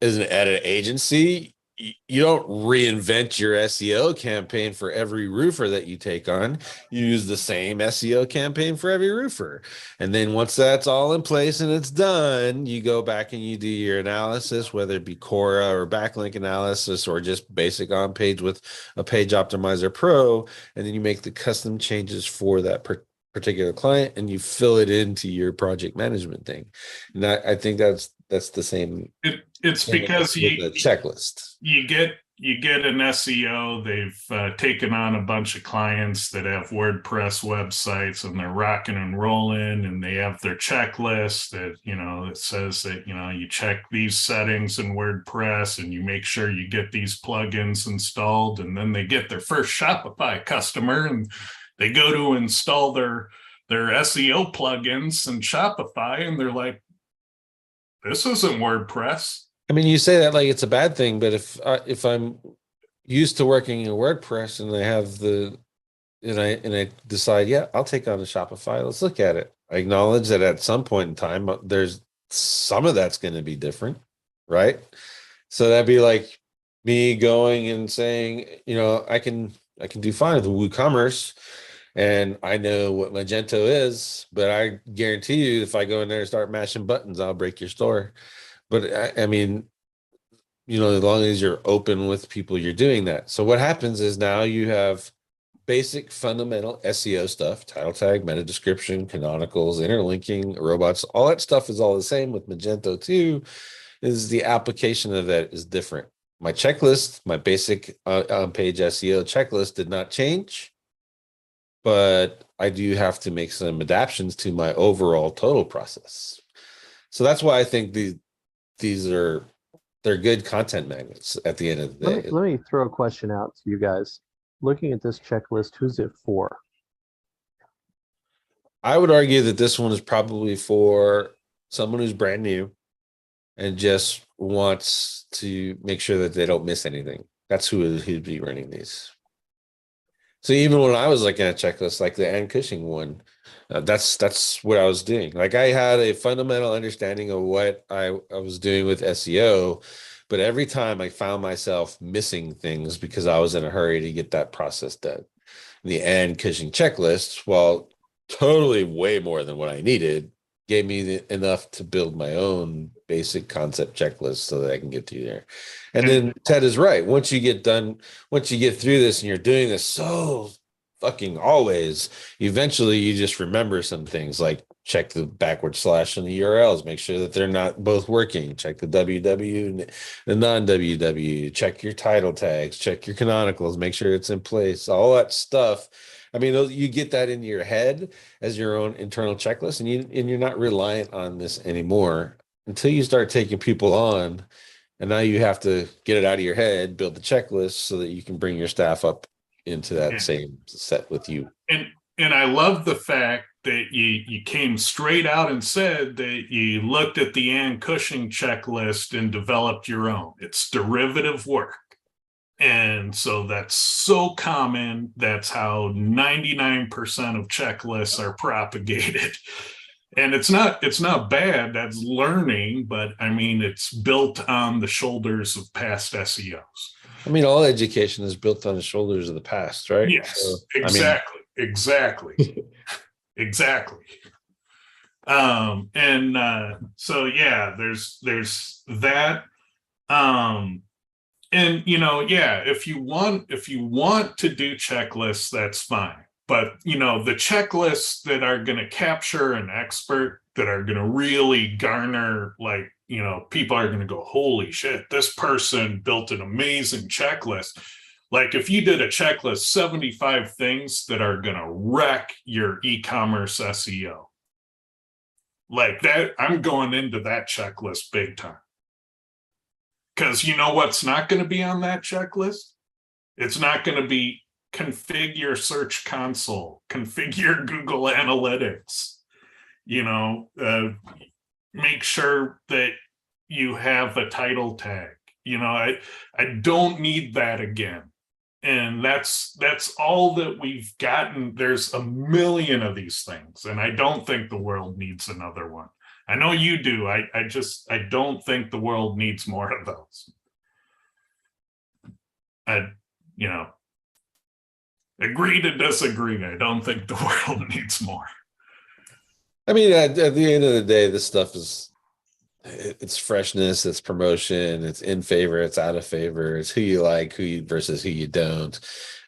at an agency, you don't reinvent your SEO campaign for every roofer that you take on. You use the same SEO campaign for every roofer. And then once that's all in place and it's done, you go back and you do your analysis, whether it be Cora or backlink analysis or just basic on page with a Page Optimizer Pro. And then you make the custom changes for that particular client, and you fill it into your project management thing. And I think that's the same.
It's because
the checklist.
You get an SEO. They've taken on a bunch of clients that have WordPress websites, and they're rocking and rolling, and they have their checklist that it says that you check these settings in WordPress, and you make sure you get these plugins installed, and then they get their first Shopify customer, and they go to install their SEO plugins in Shopify, and they're like, this isn't WordPress.
I mean, you say that like it's a bad thing, but if I'm used to working in WordPress and I have and I decide, yeah, I'll take on a Shopify. Let's look at it. I acknowledge that at some point in time, there's some of that's going to be different, right? So that'd be like me going and saying, I can do fine with WooCommerce, and I know what Magento is, but I guarantee you, if I go in there and start mashing buttons, I'll break your store. But I mean, as long as you're open with people, you're doing that. So what happens is now you have basic fundamental SEO stuff, title tag, meta description, canonicals, interlinking, robots, all that stuff is all the same with Magento 2, is the application of that is different. My checklist, my basic on-page SEO checklist did not change, but I do have to make some adaptations to my overall total process. So that's why I think they're good content magnets at the end of the day.
Let me throw a question out to you guys. Looking at this checklist, who's it for?
I would argue that this one is probably for someone who's brand new and just wants to make sure that they don't miss anything. That's who'd be running these. So even when I was looking at checklists, like the Ann Cushing one, that's what I was doing. Like I had a fundamental understanding of what I was doing with SEO, but every time I found myself missing things because I was in a hurry to get that process done. The Ann Cushing checklist, while totally way more than what I needed, gave me enough to build my own basic concept checklist so that I can get to there. And then Ted is right. Once you get through this and you're doing this so fucking always, eventually you just remember some things, like check the backward slash on the URLs, make sure that they're not both working, check the WW and the non-WW, check your title tags, check your canonicals, make sure it's in place, all that stuff. I mean, you get that in your head as your own internal checklist, and you're not reliant on this anymore until you start taking people on, and now you have to get it out of your head, build the checklist so that you can bring your staff up into that same set with you.
And I love the fact that you came straight out and said that you looked at the Ann Cushing checklist and developed your own. It's derivative work. And so that's so common. That's how 99% of checklists are propagated. And it's not bad. That's learning, but I mean, it's built on the shoulders of past SEOs.
I mean, all education is built on the shoulders of the past, right?
Yes, so, exactly. Exactly. So yeah, there's that. And if you want to do checklists, that's fine. But the checklists that are going to capture an expert, that are going to really garner, like, people are going to go, holy shit, this person built an amazing checklist. Like if you did a checklist, 75 things that are going to wreck your e-commerce SEO. Like that, I'm going into that checklist big time. Because you know what's not going to be on that checklist? It's not going to be configure Search Console, configure Google Analytics, make sure that you have a title tag. I don't need that again. And that's all that we've gotten. There's a million of these things, and I don't think the world needs another one. I know you do. I don't think the world needs more of those. Agree to disagree. I don't think the world needs more.
I mean, at the end of the day, this stuff it's freshness, it's promotion, it's in favor, it's out of favor, it's who you like, versus who you don't.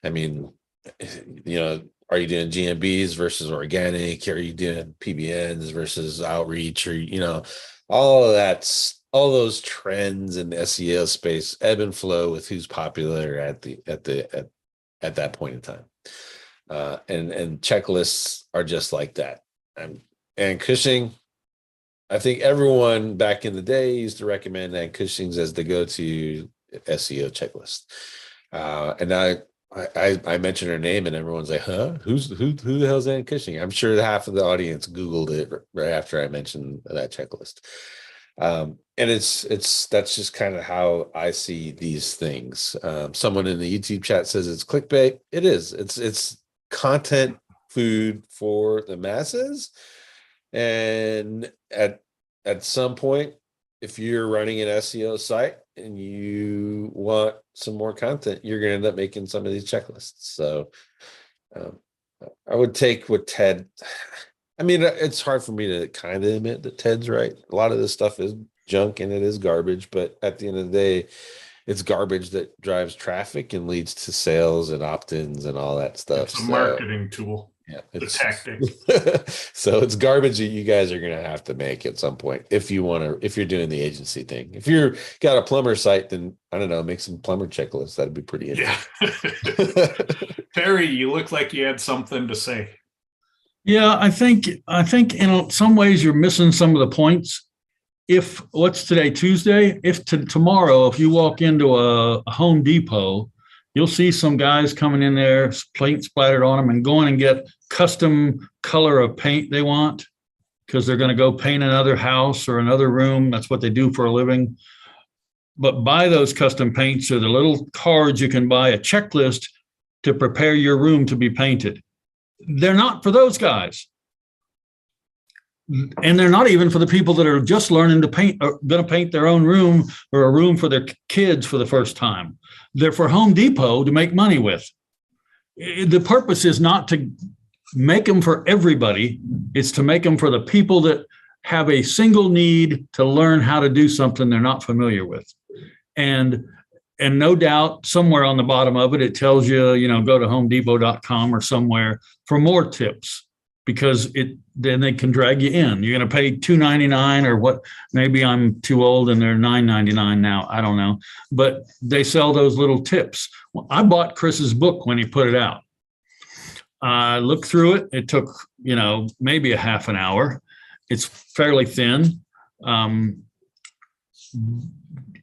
I mean, are you doing GMBs versus organic? Are you doing PBNs versus outreach? Or all of that, all those trends in the SEO space ebb and flow with who's popular at that point in time. And checklists are just like that. And Cushing, I think everyone back in the day used to recommend Ann Cushing's as the go-to SEO checklist. And now I mentioned her name and everyone's like, huh? Who the hell's Ann Cushing? I'm sure half of the audience Googled it right after I mentioned that checklist. And that's just kind of how I see these things. Someone in the YouTube chat says it's clickbait. It is. It's content food for the masses. And at some point, if you're running an SEO site and you want some more content, you're going to end up making some of these checklists. So I would take what Ted. I mean, it's hard for me to kind of admit that Ted's right. A lot of this stuff is junk and it is garbage, but at the end of the day, it's garbage that drives traffic and leads to sales and opt-ins and all that stuff.
It's a marketing tool.
Yeah,
it's a tactic.
So it's garbage that you guys are going to have to make at some point if you're doing the agency thing. If you're got a plumber site, then I don't know, make some plumber checklists. That'd be pretty interesting.
Yeah. Terry, you look like you had something to say.
Yeah, I think in some ways you're missing some of the points. If what's today, Tuesday? If tomorrow, if you walk into a Home Depot, you'll see some guys coming in there, paint splattered on them, and going and get custom color of paint they want because they're going to go paint another house or another room. That's what they do for a living. But buy those custom paints or the little cards you can buy, a checklist to prepare your room to be painted. They're not for those guys. And they're not even for the people that are just learning to paint or going to paint their own room or a room for their kids for the first time. They're for Home Depot to make money with. The purpose is not to make them for everybody. It's to make them for the people that have a single need to learn how to do something they're not familiar with. And no doubt somewhere on the bottom of it, it tells you, go to homedepot.com or somewhere for more tips, because then they can drag you in. You're going to pay $2.99 or what? Maybe I'm too old and they're $9.99 now. I don't know. But they sell those little tips. Well, I bought Chris's book when he put it out. I looked through it. It took, maybe a half an hour. It's fairly thin. And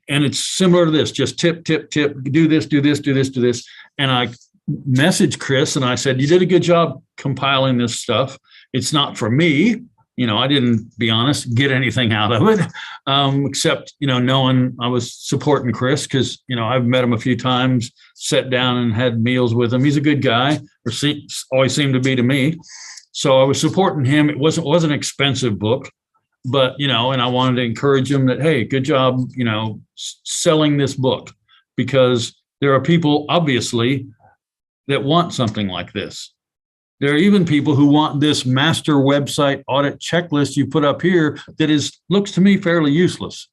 it's similar to this, just tip, tip, tip, do this, do this, do this, do this. And I messaged Chris and I said, you did a good job compiling this stuff. It's not for me. I didn't, be honest, get anything out of it, except, knowing I was supporting Chris because, I've met him a few times, sat down and had meals with him. He's a good guy, or always seemed to be to me. So I was supporting him. It wasn't an expensive book. But, and I wanted to encourage him that, hey, good job, selling this book, because there are people, obviously, that want something like this. There are even people who want this master website audit checklist you put up here that looks to me fairly useless.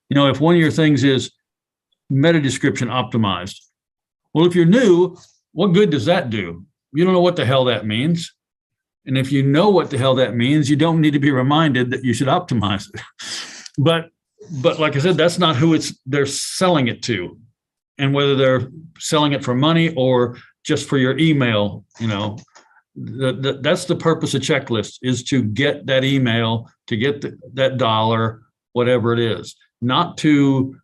If one of your things is meta description optimized, well, if you're new, what good does that do? You don't know what the hell that means. And if you know what the hell that means, you don't need to be reminded that you should optimize it. But like I said, that's not who they're selling it to. And whether they're selling it for money or just for your email, that's the purpose of checklists, is to get that email, to get that dollar, whatever it is, not to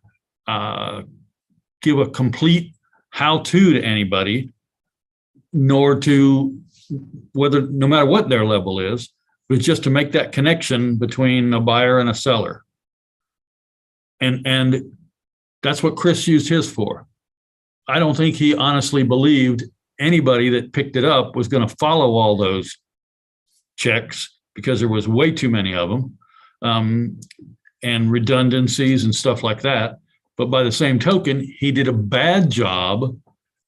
give a complete how-to to anybody, nor to no matter what their level is, but just to make that connection between a buyer and a seller. And that's what Chris used his for. I don't think he honestly believed anybody that picked it up was going to follow all those checks, because there was way too many of them, and redundancies and stuff like that. But by the same token, he did a bad job,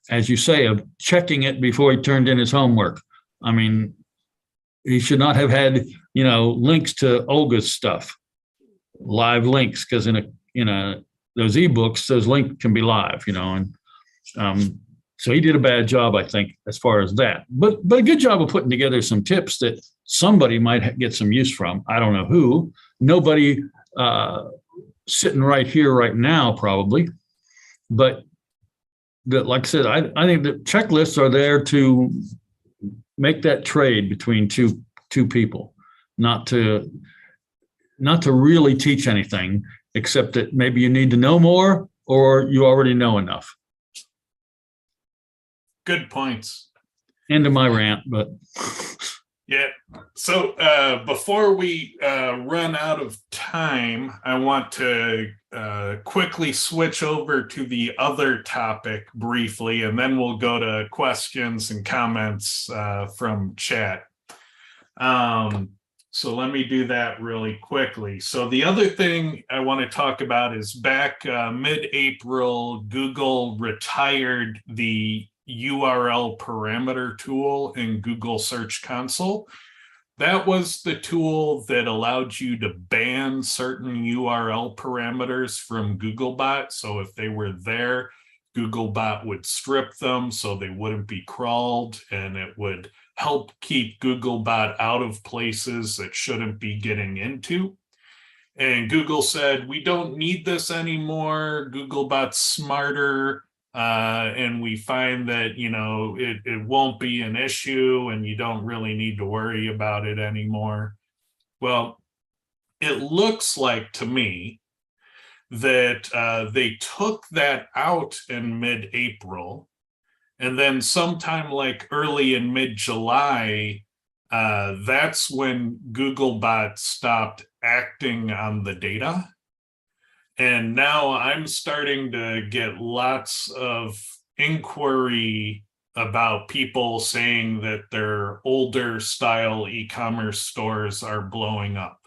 as you say, of checking it before he turned in his homework. I mean, he should not have had, links to Olga's stuff, live links, because in those ebooks, those links can be live, and so he did a bad job, I think, as far as that. But a good job of putting together some tips that somebody might get some use from. I don't know who. Nobody sitting right here, right now, probably. But like I said, I think that checklists are there to make that trade between two people, not to really teach anything, except that maybe you need to know more or you already know enough.
Good points.
End of my rant, but
Yeah, So before we run out of time, I want to quickly switch over to the other topic briefly, and then we'll go to questions and comments from chat. So let me do that really quickly. So the other thing I want to talk about is back mid-April, Google retired the URL parameter tool in Google Search Console. That was the tool that allowed you to ban certain URL parameters from Googlebot. So if they were there, Googlebot would strip them so they wouldn't be crawled, and it would help keep Googlebot out of places that shouldn't be getting into. And Google said, we don't need this anymore. Googlebot's smarter. And we find that, you know, it won't be an issue and you don't really need to worry about it anymore. Well, it looks like to me that they took that out in mid-April, and then sometime like early in mid-July, that's when Googlebot stopped acting on the data. And now I'm starting to get lots of inquiry about people saying that their older style e-commerce stores are blowing up.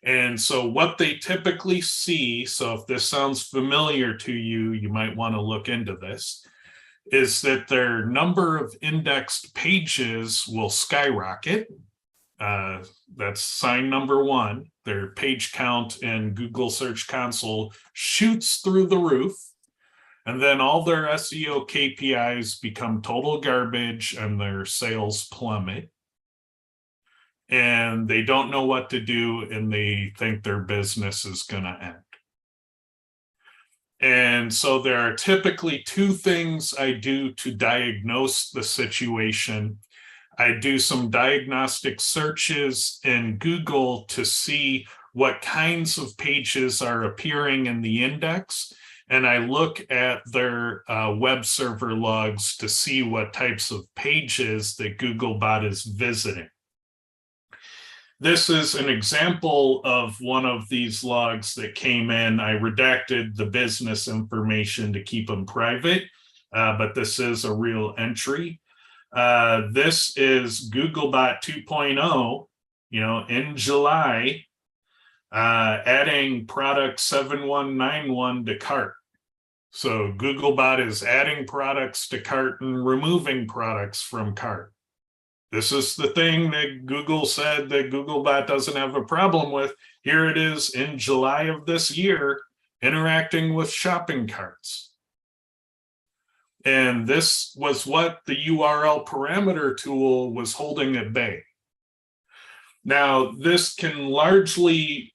And so what they typically see, so if this sounds familiar to you, you might want to look into this, is that their number of indexed pages will skyrocket. That's sign number one. Their page count in Google Search Console shoots through the roof, and then all their SEO KPIs become total garbage and their sales plummet. And they don't know what to do, and they think their business is going to end. And so there are typically two things I do to diagnose the situation. I do some diagnostic searches in Google to see what kinds of pages are appearing in the index. And I look at their web server logs to see what types of pages that Googlebot is visiting. This is an example of one of these logs that came in. I redacted the business information to keep them private, but this is a real entry. This is Googlebot 2.0, you know, in July, adding product 7191 to cart. So Googlebot is adding products to cart and removing products from cart. This is the thing that Google said that Googlebot doesn't have a problem with. Here it is in July of this year, interacting with shopping carts. And this was what the URL parameter tool was holding at bay. Now, this can largely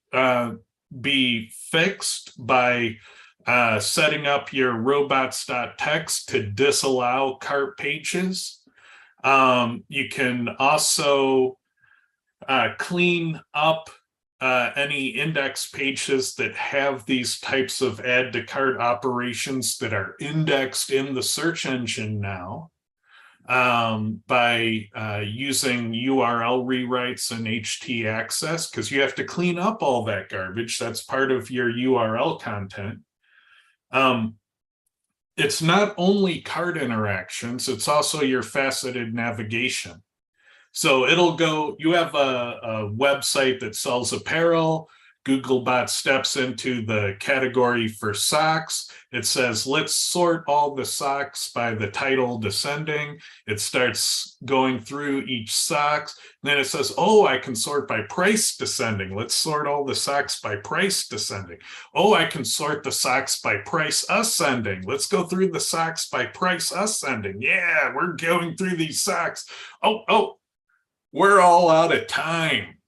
be fixed by setting up your robots.txt to disallow cart pages. You can also clean up any index pages that have these types of add to cart operations that are indexed in the search engine now by using URL rewrites and htaccess, because you have to clean up all that garbage. That's part of your URL content. It's not only cart interactions, it's also your faceted navigation. So it'll go, you have a website that sells apparel, Googlebot steps into the category for socks. It says, let's sort all the socks by the title descending. It starts going through each socks. Then it says, oh, I can sort by price descending. Let's sort all the socks by price descending. Oh, I can sort the socks by price ascending. Let's go through the socks by price ascending. Yeah, we're going through these socks. Oh, we're all out of time.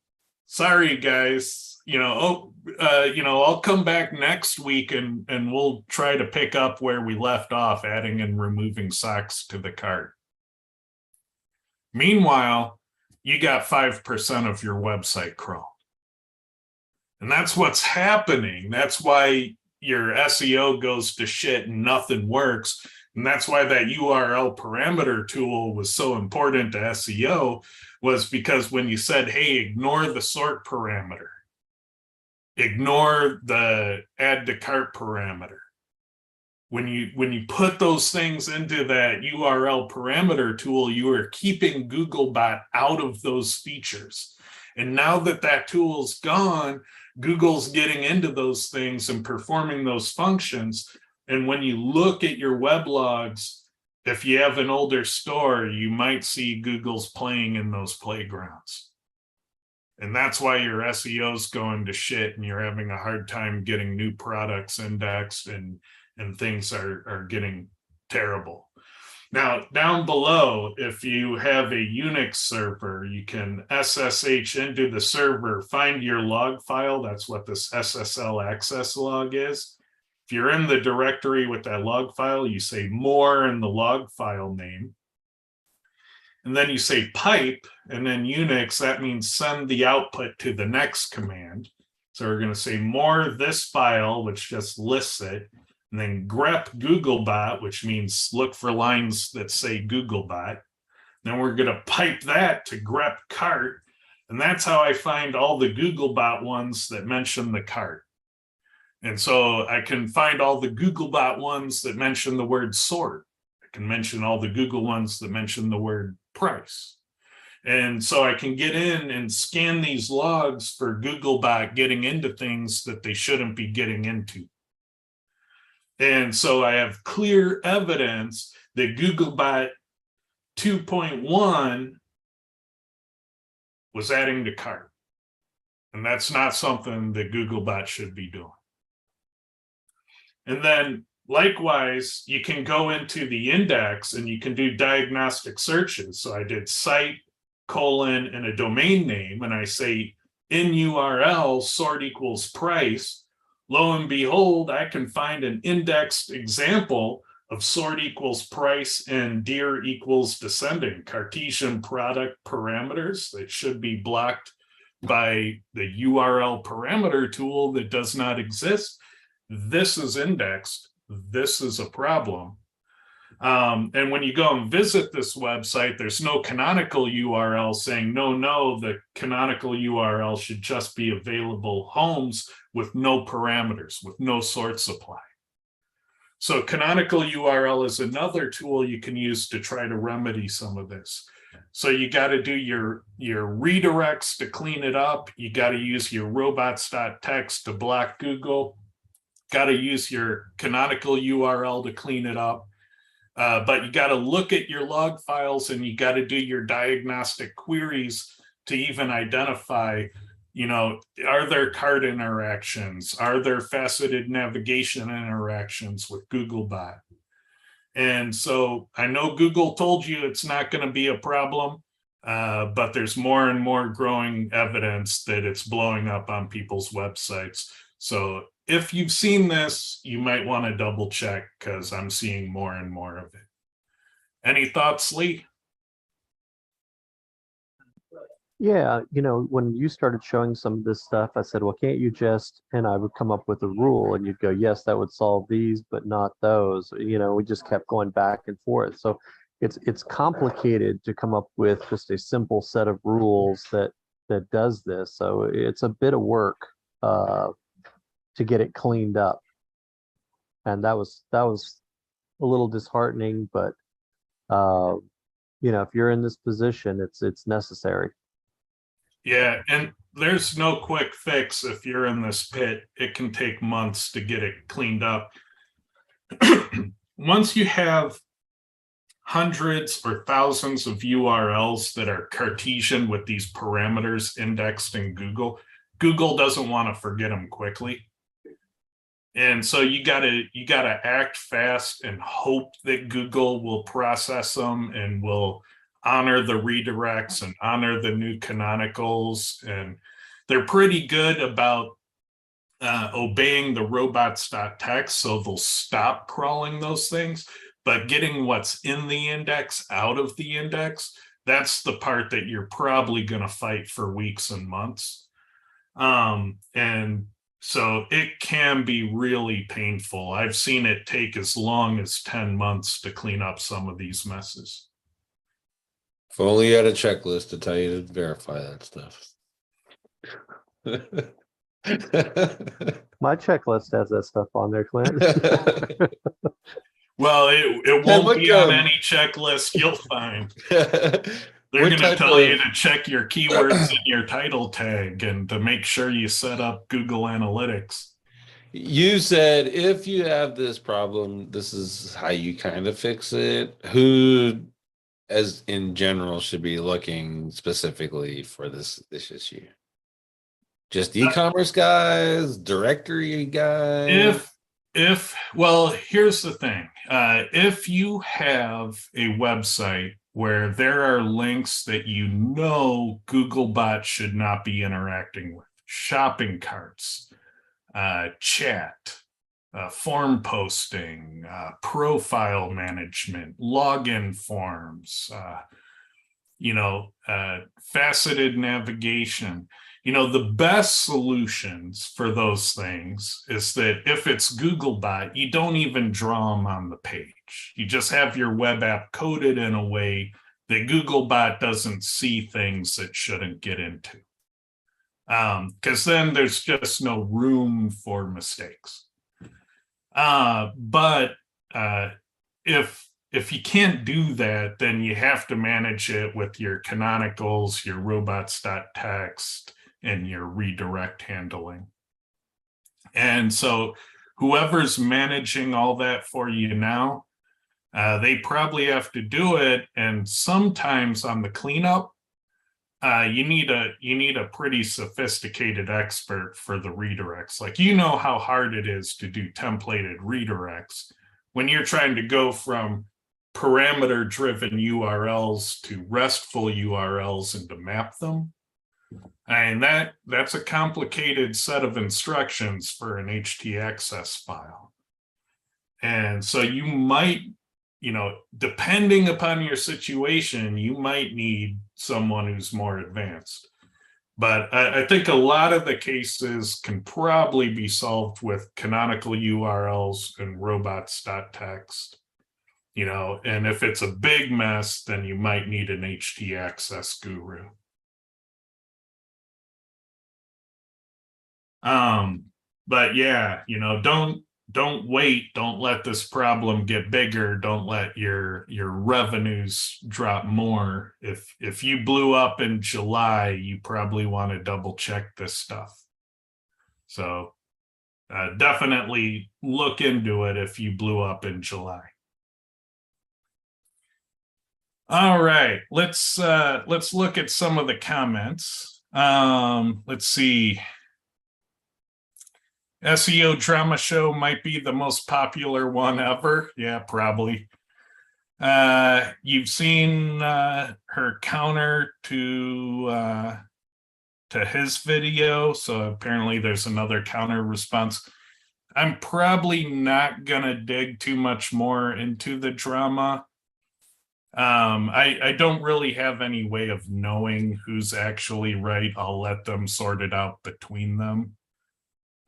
Sorry, guys. I'll come back next week and we'll try to pick up where we left off, adding and removing socks to the cart. Meanwhile, you got 5% of your website crawled. And that's what's happening. That's why your SEO goes to shit and nothing works, And that's why that URL parameter tool was so important to SEO, was because when you said, hey, ignore the sort parameter, ignore the add to cart parameter, when you put those things into that URL parameter tool, you are keeping Googlebot out of those features. And now that that tool's gone, Google's getting into those things and performing those functions. And when you look at your web logs, if you have an older store, you might see Google's playing in those playgrounds. And that's why your SEO's going to shit and you're having a hard time getting new products indexed, and things are getting terrible. Now, down below, if you have a Unix server, you can SSH into the server, find your log file. That's what this SSL access log is. If you're in the directory with that log file, you say more in the log file name. And then you say pipe, and then Unix, that means send the output to the next command. So we're going to say more this file, which just lists it, and then grep Googlebot, which means look for lines that say Googlebot. Then we're going to pipe that to grep cart, and that's how I find all the Googlebot ones that mention the cart. And so I can find all the Googlebot ones that mention the word sort. I can mention all the Google ones that mention the word price. And so I can get in and scan these logs for Googlebot getting into things that they shouldn't be getting into. And so I have clear evidence that Googlebot 2.1 was adding to cart. And that's not something that Googlebot should be doing. And then likewise, you can go into the index and you can do diagnostic searches. So I did site, colon, and a domain name, and I say in URL sort equals price. Lo and behold, I can find an indexed example of sort equals price and dir equals descending, Cartesian product parameters that should be blocked by the URL parameter tool that does not exist. This is indexed. This is a problem. And when you go and visit this website, there's no canonical URL saying, no, the canonical URL should just be available homes with no parameters, with no sort supply. So canonical URL is another tool you can use to try to remedy some of this. So you got to do your redirects to clean it up. You got to use your robots.txt to block Google. Got to use your canonical URL to clean it up. But you got to look at your log files and you got to do your diagnostic queries to even identify, are there cart interactions? Are there faceted navigation interactions with Googlebot? And so I know Google told you it's not going to be a problem, but there's more and more growing evidence that it's blowing up on people's websites. So if you've seen this, you might want to double check, because I'm seeing more and more of it. Any thoughts, Lee?
Yeah, when you started showing some of this stuff, I said, well, can't you just, and I would come up with a rule and you'd go, yes, that would solve these, but not those. We just kept going back and forth. So it's complicated to come up with just a simple set of rules that does this. So it's a bit of work to get it cleaned up. And that was a little disheartening, but if you're in this position, it's necessary.
Yeah, and there's no quick fix. If you're in this pit, it can take months to get it cleaned up. Once you have hundreds or thousands of URLs that are Cartesian with these parameters indexed in Google, Google doesn't want to forget them quickly. And so you gotta act fast and hope that Google will process them and will honor the redirects and honor the new canonicals. And they're pretty good about obeying the robots.txt, so they'll stop crawling those things. But getting what's in the index out of the index, that's the part that you're probably going to fight for weeks and months. And So it can be really painful. I've seen it take as long as 10 months to clean up some of these messes.
If only you had a checklist to tell you to verify that stuff.
My checklist has that stuff on there, Clint.
Well, it
Hey,
won't
look,
be on any checklist you'll find. They're
what
going to
type
tell you
of
to check your keywords in your title tag and to make sure you set up Google Analytics.
you said if you have this problem, this is how you kind of fix it. Who, as in general, should be looking specifically for this issue? Just e-commerce guys, directory guys.
Well, here's the thing. If you have a website where there are links that you know Googlebot should not be interacting with, shopping carts, chat, form posting, profile management, login forms, faceted navigation. The best solutions for those things is that if it's Googlebot, you don't even draw them on the page. You just have your web app coded in a way that Googlebot doesn't see things it shouldn't get into. Because then there's just no room for mistakes. But if you can't do that, then you have to manage it with your canonicals, your robots.txt, and your redirect handling. And so whoever's managing all that for you now, they probably have to do it. And sometimes on the cleanup, you need a pretty sophisticated expert for the redirects. Like, how hard it is to do templated redirects when you're trying to go from parameter driven URLs to RESTful URLs and to map them. And that's a complicated set of instructions for an htaccess file. And so you might, depending upon your situation, you might need someone who's more advanced. But I think a lot of the cases can probably be solved with canonical URLs and robots.txt. And if it's a big mess, then you might need an htaccess guru. But yeah, don't wait. Don't let this problem get bigger. Don't let your revenues drop more. If you blew up in July, you probably want to double check this stuff. So definitely look into it if you blew up in July. All right, let's look at some of the comments. Let's see. SEO drama show might be the most popular one ever. Yeah, probably. You've seen her counter to his video, so apparently there's another counter response. I'm probably not gonna dig too much more into the drama. I don't really have any way of knowing who's actually right. I'll let them sort it out between them.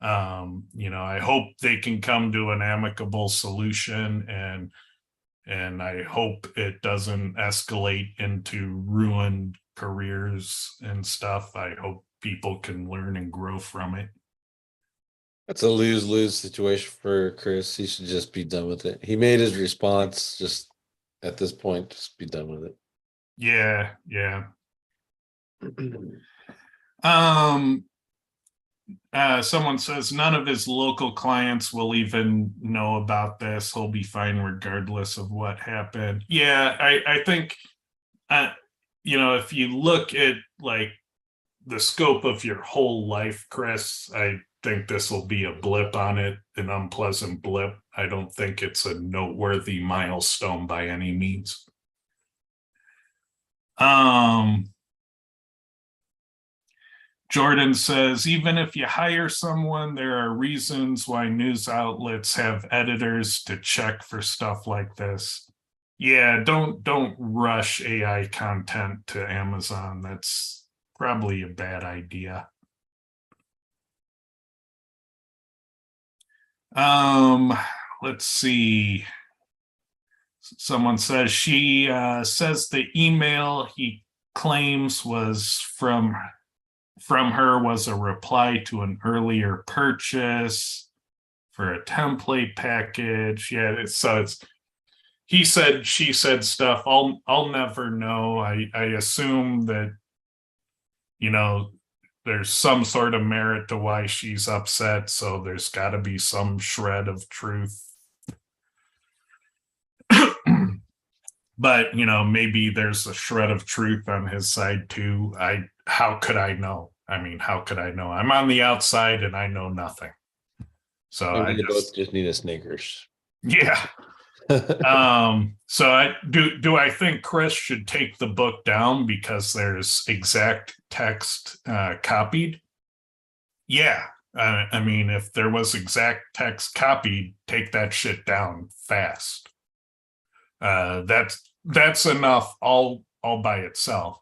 I hope they can come to an amicable solution, and I hope it doesn't escalate into ruined careers and stuff. I hope people can learn and grow from it.
That's a lose-lose situation for Chris. He should just be done with it. He made his response. Just at this point, just be done with it.
Yeah. Someone says none of his local clients will even know about this. He'll be fine regardless of what happened. Yeah, I think, if you look at like the scope of your whole life, Chris, I think this will be a blip on it, an unpleasant blip. I don't think it's a noteworthy milestone by any means. Jordan says, even if you hire someone, there are reasons why news outlets have editors to check for stuff like this. Yeah, don't rush AI content to Amazon. That's probably a bad idea. Let's see. Someone says she says the email he claims was from her was a reply to an earlier purchase for a template package. Yeah, it's he said, she said stuff. I'll never know. I assume that, you know, there's some sort of merit to why she's upset, so there's got to be some shred of truth. But, you know, maybe there's a shred of truth on his side too. How could I know? I mean, how could I know? I'm on the outside and I know nothing. So
Maybe they both just need a Snickers.
yeah. So I think Chris should take the book down because there's exact text copied? Yeah. I mean, if there was exact text copied, take that shit down fast. That's enough all by itself.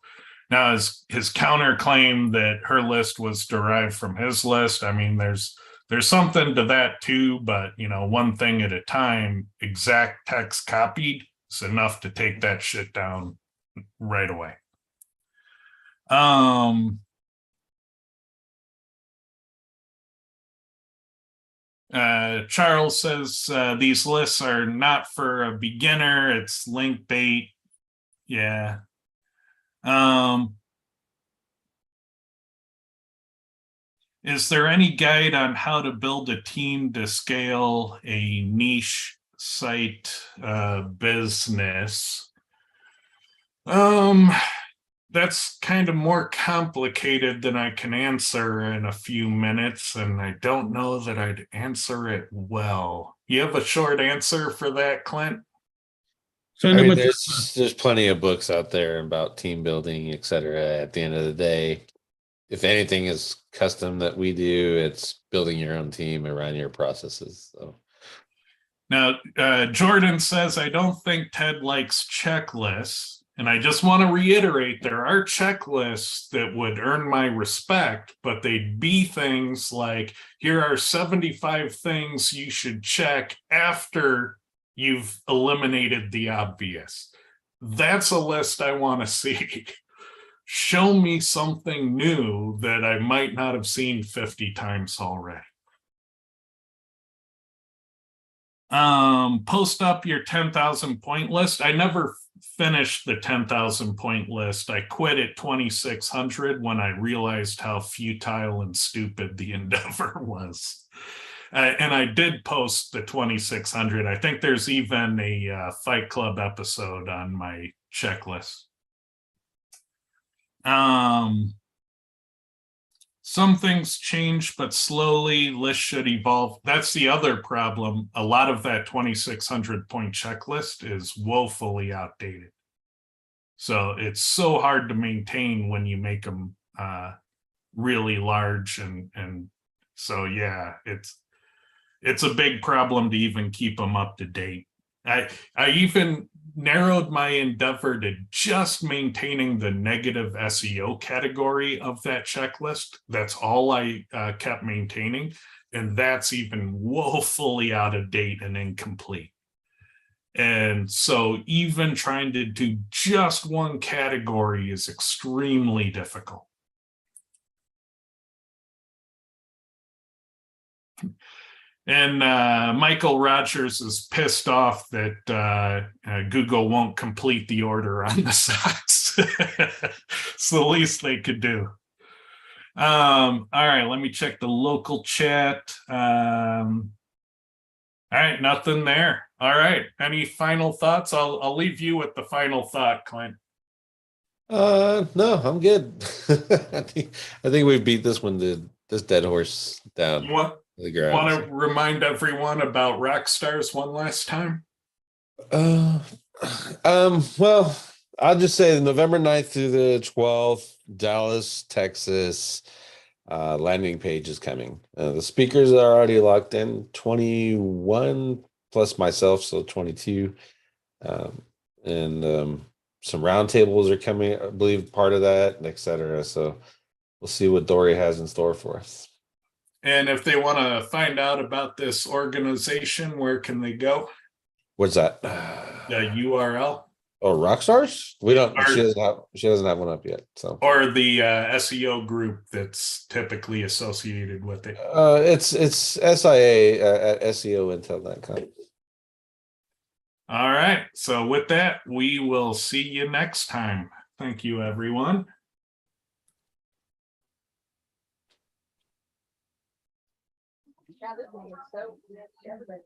Now, his counterclaim that her list was derived from his list, I mean, there's something to that too, but you know, one thing at a time. Exact text copied is enough to take that shit down right away. Charles says these lists are not for a beginner, it's link bait. Yeah. Is there any guide on how to build a team to scale a niche site business? That's kind of more complicated than I can answer in a few minutes, and I don't know that I'd answer it well. You have a short answer for that, Clint?
Send them a
there's plenty of books out there about team building, etc. At the end of the day, if anything is custom that we do, it's building your own team around your processes. So
now, Jordan says, I don't think Ted likes checklists. And I just want to reiterate, there are checklists that would earn my respect, but they'd be things like, here are 75 things you should check after you've eliminated the obvious. That's a list I want to see. Show me something new that I might not have seen 50 times already. Post up your 10,000 point list. I never finished the 10,000 point list. I quit at 2,600 when I realized how futile and stupid the endeavor was. And I did post the 2,600. I think there's even a Fight Club episode on my checklist. Some things change, but slowly. Lists should evolve. That's the other problem. A lot of that 2,600 point checklist is woefully outdated. So it's so hard to maintain when you make them really large, and so yeah, it's a big problem to even keep them up to date. I even narrowed my endeavor to just maintaining the negative SEO category of that checklist. That's all I kept maintaining. And that's even woefully out of date and incomplete. And so even trying to do just one category is extremely difficult. And Michael Rogers is pissed off that Google won't complete the order on the socks. It's the least they could do. All right, let me check the local chat. All right, nothing there. All right, any final thoughts? I'll leave you with the final thought, Clint.
No, I'm good. I think we beat this dead horse down.
What? Want to remind everyone about Rockstars one last time?
Well, I'll just say November 9th through the 12th, Dallas, Texas, landing page is coming. The speakers are already locked in, 21 plus myself, so 22. And some roundtables are coming, I believe, part of that, etc. So we'll see what Dory has in store for us.
And if they want to find out about this organization, where can they go?
What's that?
The URL
Oh, Rockstars? We don't.
Or-
She doesn't have one up yet. So
or the SEO group that's typically associated with it.
it's SIA at SEOintel.com.
All right. So with that, we will see you next time. Thank you, everyone.
Yeah, this one is so good.